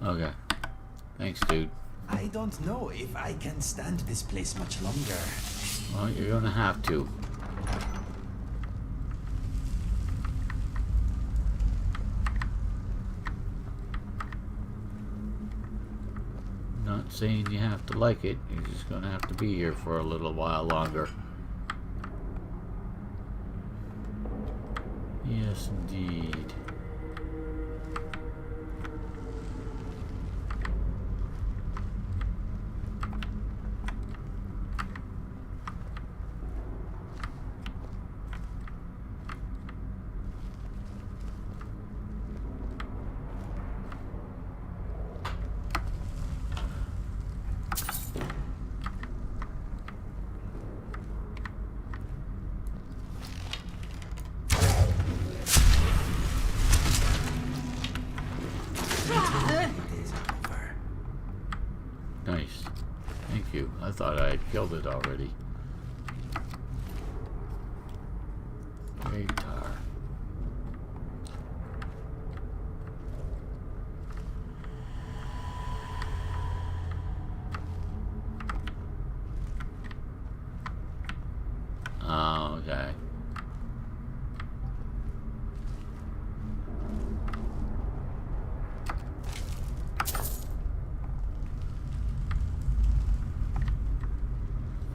Okay. Thanks, dude. I don't know if I can stand this place much longer. Well, you're gonna have to. Not saying you have to like it. You're just gonna have to be here for a little while longer. Yes, indeed. Nice. Thank you. I thought I had killed it already. Guitar. Oh, okay.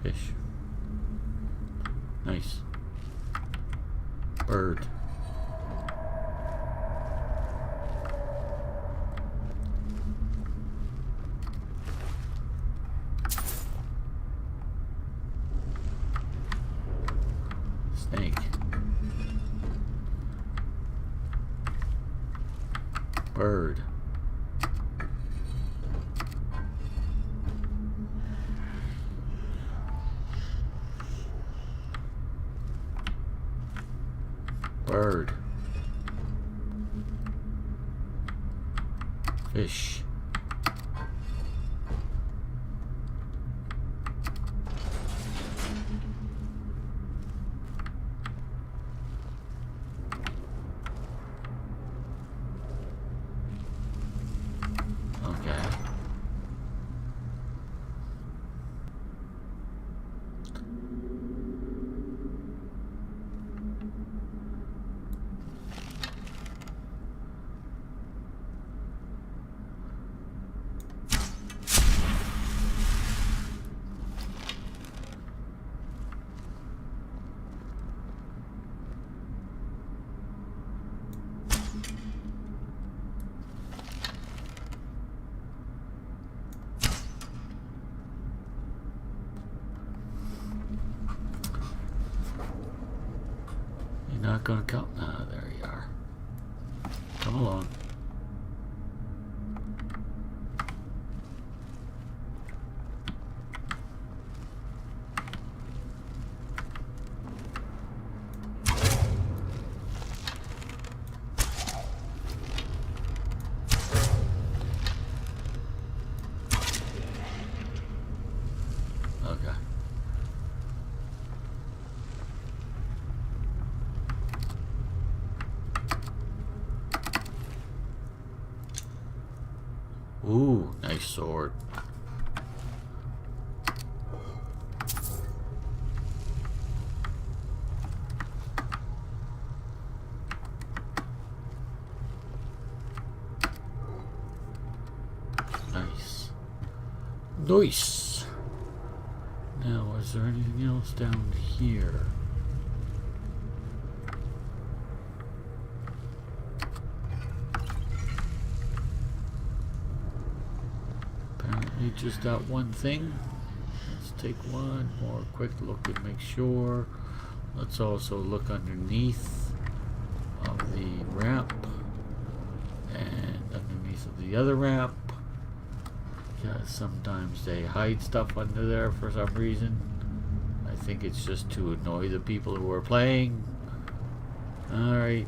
Fish. Nice. Bird. Bird. Bird. Fish. Not gonna come. Ah, there you are. Come along. Okay. Ooh, nice sword. Nice. Nice. Now, is there anything else down here? Just that one thing. Let's take one more quick look and make sure. Let's also look underneath of the ramp and underneath of the other ramp, because sometimes they hide stuff under there for some reason. I think it's just to annoy the people who are playing. Alright.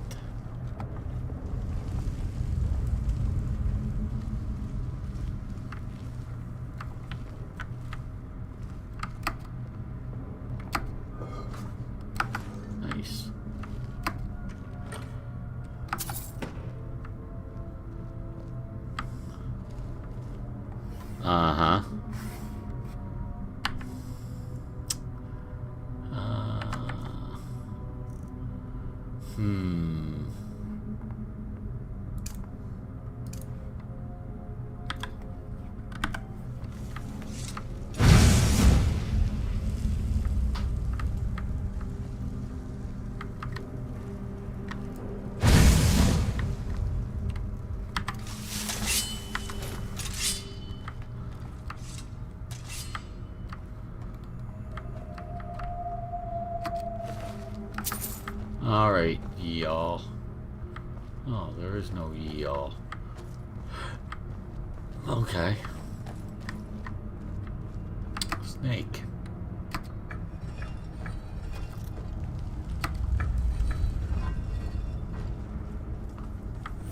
Alright, y'all. Oh, there is no y'all. Okay. Snake.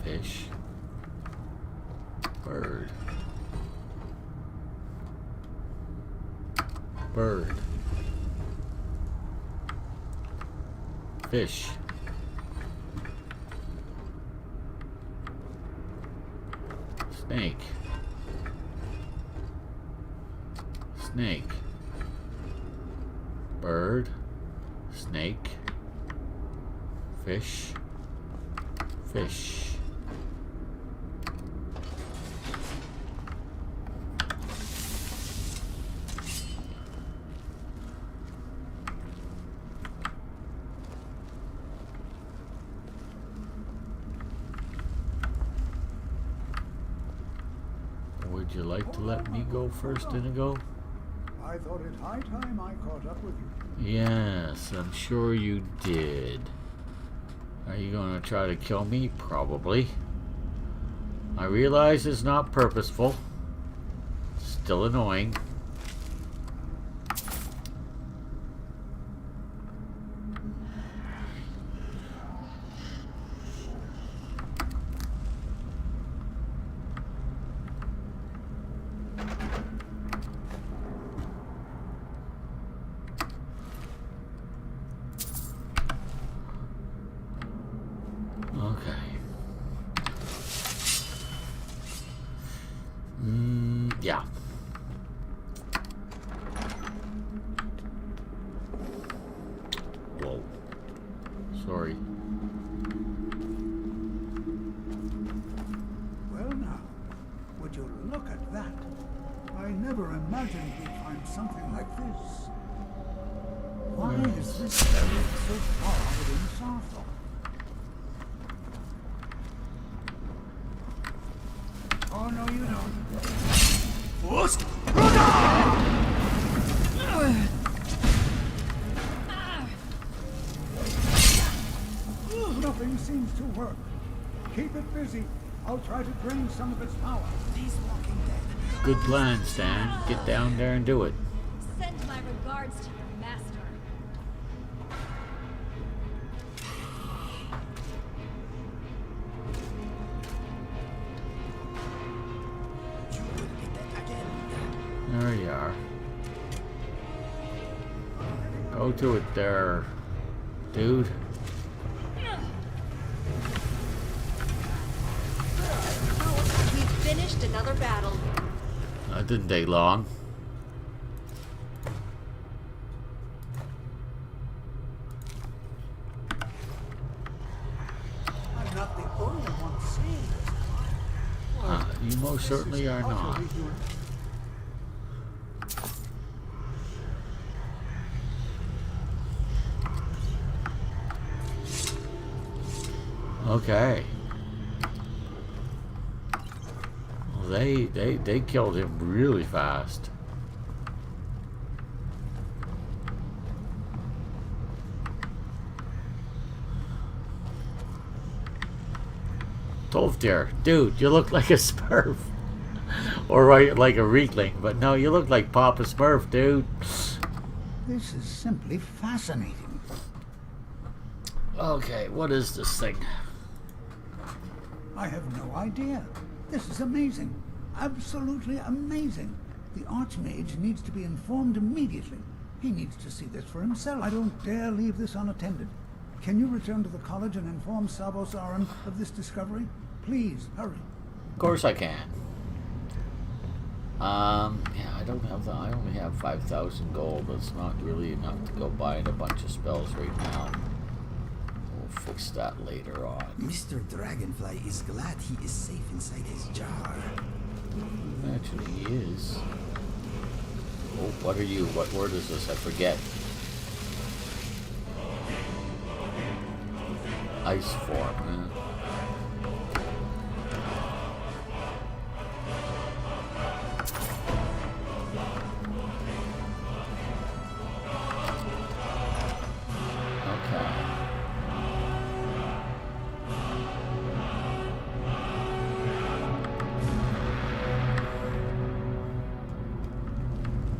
Fish. Bird. Bird. Fish. Snake. Snake. Bird. Snake. Fish. Fish. Would you like to let me go first, Inigo? I thought it high time I caught up with you. Yes, I'm sure you did. Are you going to try to kill me? Probably. I realize it's not purposeful. Still annoying. Yeah. Whoa. Sorry. Well now, would you look at that? I never imagined we'd find something like this. Why is this area so far within Sarthor? Oh, no, you don't. What? Nothing seems to work. Keep it busy. I'll try to drain some of its power. These walking dead. Good plan, Stan. Get down there and do it. Send my regards to your master. There you are. Go to it there, dude. We've finished another battle. That didn't take long. I'm not the only one seeing this. You most certainly are not. Okay. Well, they killed him really fast. Tolfdir, dude, you look like a Smurf. Or right, like a Reetling, but no, you look like Papa Smurf, dude. This is simply fascinating. Okay, what is this thing? I have no idea. This is amazing. Absolutely amazing. The Archmage needs to be informed immediately. He needs to see this for himself. I don't dare leave this unattended. Can you return to the college and inform Savos Aran of this discovery? Please, hurry. Of course I can. Yeah, I don't have I only have 5,000 gold. That's not really enough to go buying a bunch of spells right now. We'll fix that later on. Mr. Dragonfly is glad he is safe inside his jar. Actually, he is. Oh, what are you? What word is this? I forget. Ice form, huh?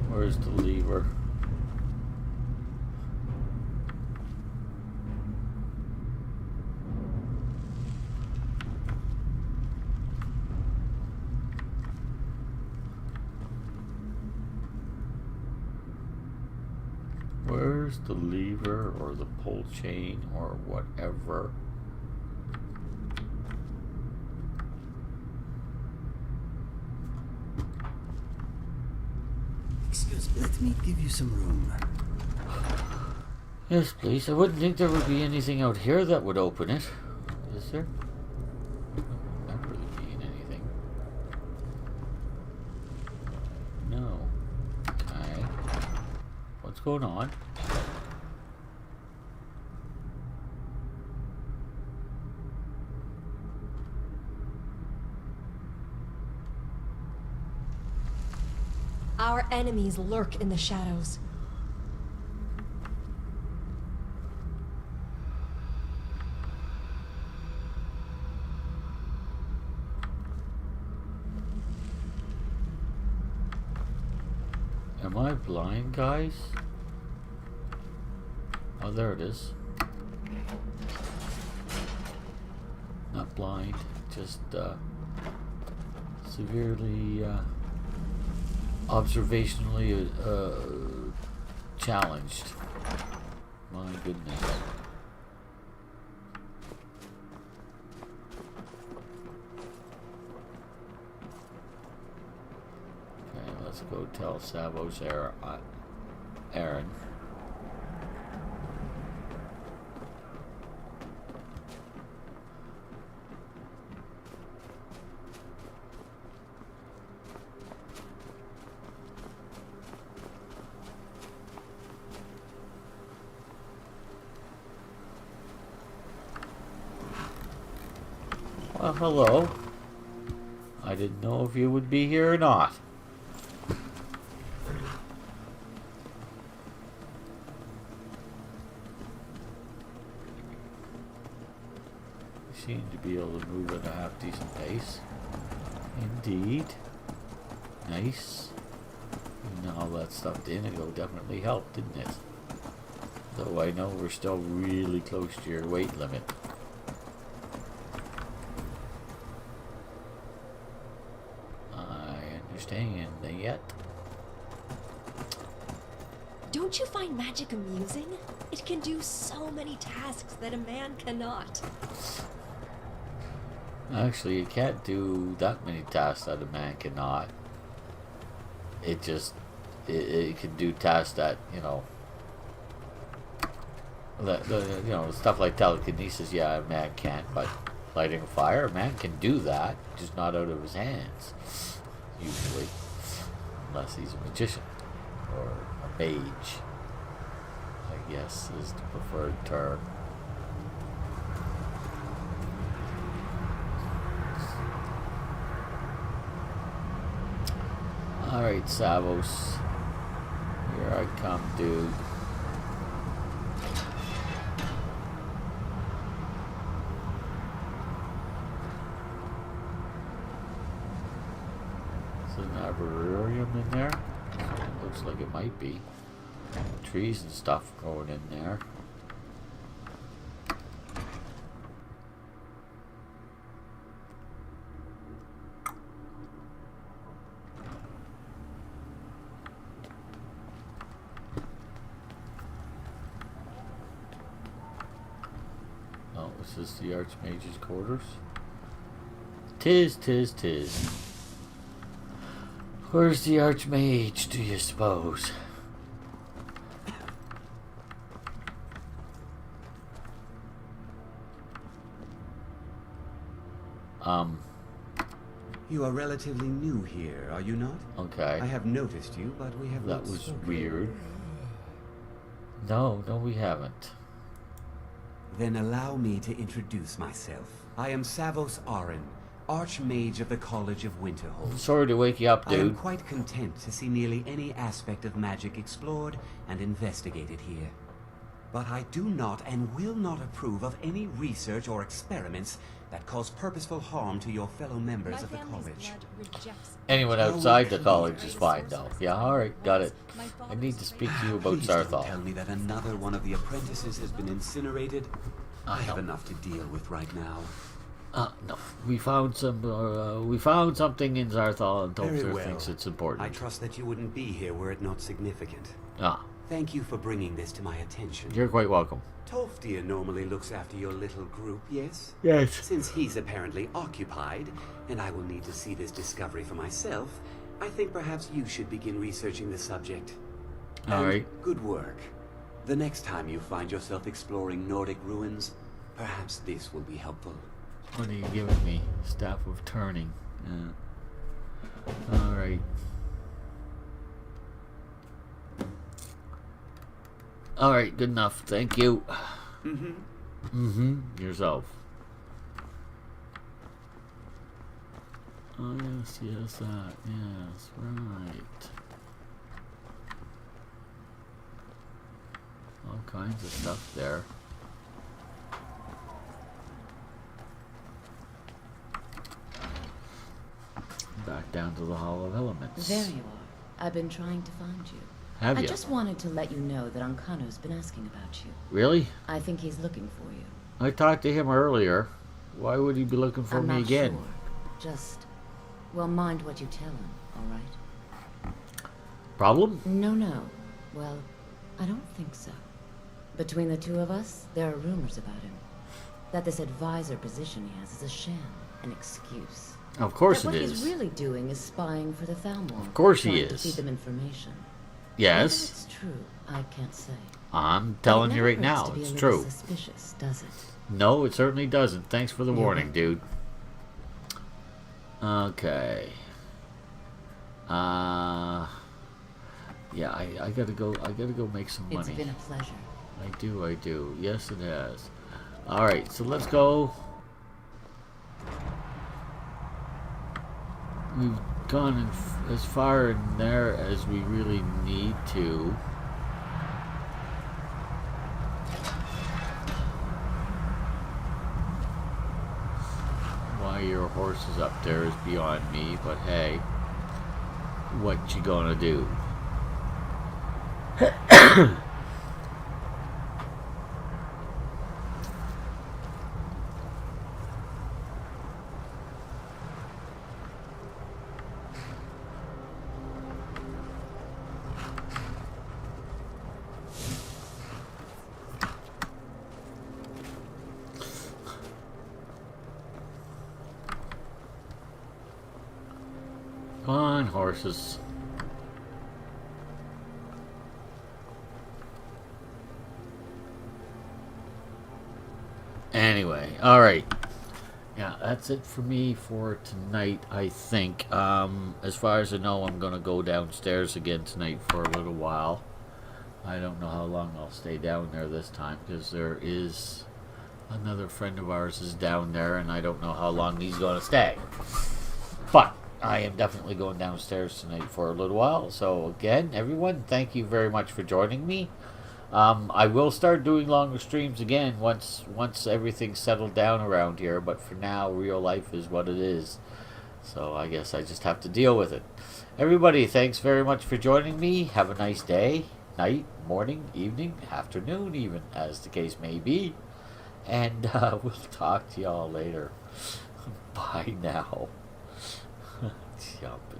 Where's the lever? Where's the lever or the pull chain or whatever? Excuse me, let me give you some room. Yes, please. I wouldn't think there would be anything out here that would open it. Is there? I don't remember there being anything. No. Okay. What's going on? Our enemies lurk in the shadows. Am I blind, guys? Oh, there it is. Not blind, just severely observationally challenged. My goodness. Okay, let's go tell Savos Aaron. Well, hello. I didn't know if you would be here or not. You seem to be able to move at a half decent pace. Indeed. Nice. And all that stuff to Inigo definitely helped, didn't it? Though I know we're still really close to your weight limit. Understand yet? Don't you find magic amusing? It can do so many tasks that a man cannot. Actually, it can't do that many tasks that a man cannot. It just it can do tasks that, you know, you know, stuff like telekinesis. Yeah, a man can't, but lighting a fire, a man can do that, just not out of his hands. Usually, unless he's a magician or a mage, I guess is the preferred term. Alright, Savos, here I come, dude. Arboretum in there. Looks like it might be. Trees and stuff growing in there. Oh, is this the Archmages Quarters? Tis. Where's the Archmage, do you suppose? You are relatively new here, are you not? Okay. I have noticed you, but we have not That was spoken. weird. No, we haven't. Then allow me to introduce myself. I am Savos Aaron, Archmage of the College of Winterhold. Sorry to wake you up, dude. I am quite content to see nearly any aspect of magic explored and investigated here. But I do not and will not approve of any research or experiments that cause purposeful harm to your fellow members of the college. Anyone outside the college is fine, though. Yeah, alright, got it. I need to speak to you about Please don't Zarthal. tell me that another one of the apprentices has been incinerated. I have enough to deal with right now. No. We found something in Zarthal, and Very Topster well. thinks it's important. I trust that you wouldn't be here were it not significant. Thank you for bringing this to my attention. You're quite welcome. Tolfdir normally looks after your little group, yes? Yes. Since he's apparently occupied, and I will need to see this discovery for myself, I think perhaps you should begin researching the subject. All right. Good work. The next time you find yourself exploring Nordic ruins, perhaps this will be helpful. What are you giving me? Staff of Turning. Yeah. Alright. Alright, good enough. Thank you. Yourself. Oh, yes, that. Yes, right. All kinds of stuff there. Back down to the Hall of Elements. There you are. I've been trying to find you. Have I you? just wanted to let you know that Ankano's been asking about you. Really? I think he's looking for you. I talked to him earlier. Why would he be looking for I'm me not again? Sure. Just, well, mind what you tell him, all right? Problem? No. Well, I don't think so. Between the two of us, there are rumors about him. That this advisor position he has is a sham, an excuse. Of course that it what is. he's really doing is spying for the Thalmor. Of course he trying is. to feed them information. Yes. Whether it's true, I can't say. I'm telling But it you never right hurts now, to be it's a little true. Suspicious, does it? No, it certainly doesn't. Thanks for the You're warning, right. dude. Okay. Yeah, I gotta go make some money. It's been a pleasure. I do. Yes, it has. Alright, so let's go. We've gone as far in there as we really need to. Why your horse is up there is beyond me, but hey, what you gonna do? Come on, horses. Anyway, alright. Yeah, that's it for me for tonight, I think. As far as I know, I'm going to go downstairs again tonight for a little while. I don't know how long I'll stay down there this time, because there is another friend of ours is down there, and I don't know how long he's going to stay. But I am definitely going downstairs tonight for a little while. So again, everyone, thank you very much for joining me. I will start doing longer streams again once everything's settled down around here. But for now, real life is what it is. So I guess I just have to deal with it. Everybody, thanks very much for joining me. Have a nice day, night, morning, evening, afternoon even, as the case may be. And we'll talk to y'all later. Bye now. Jumping.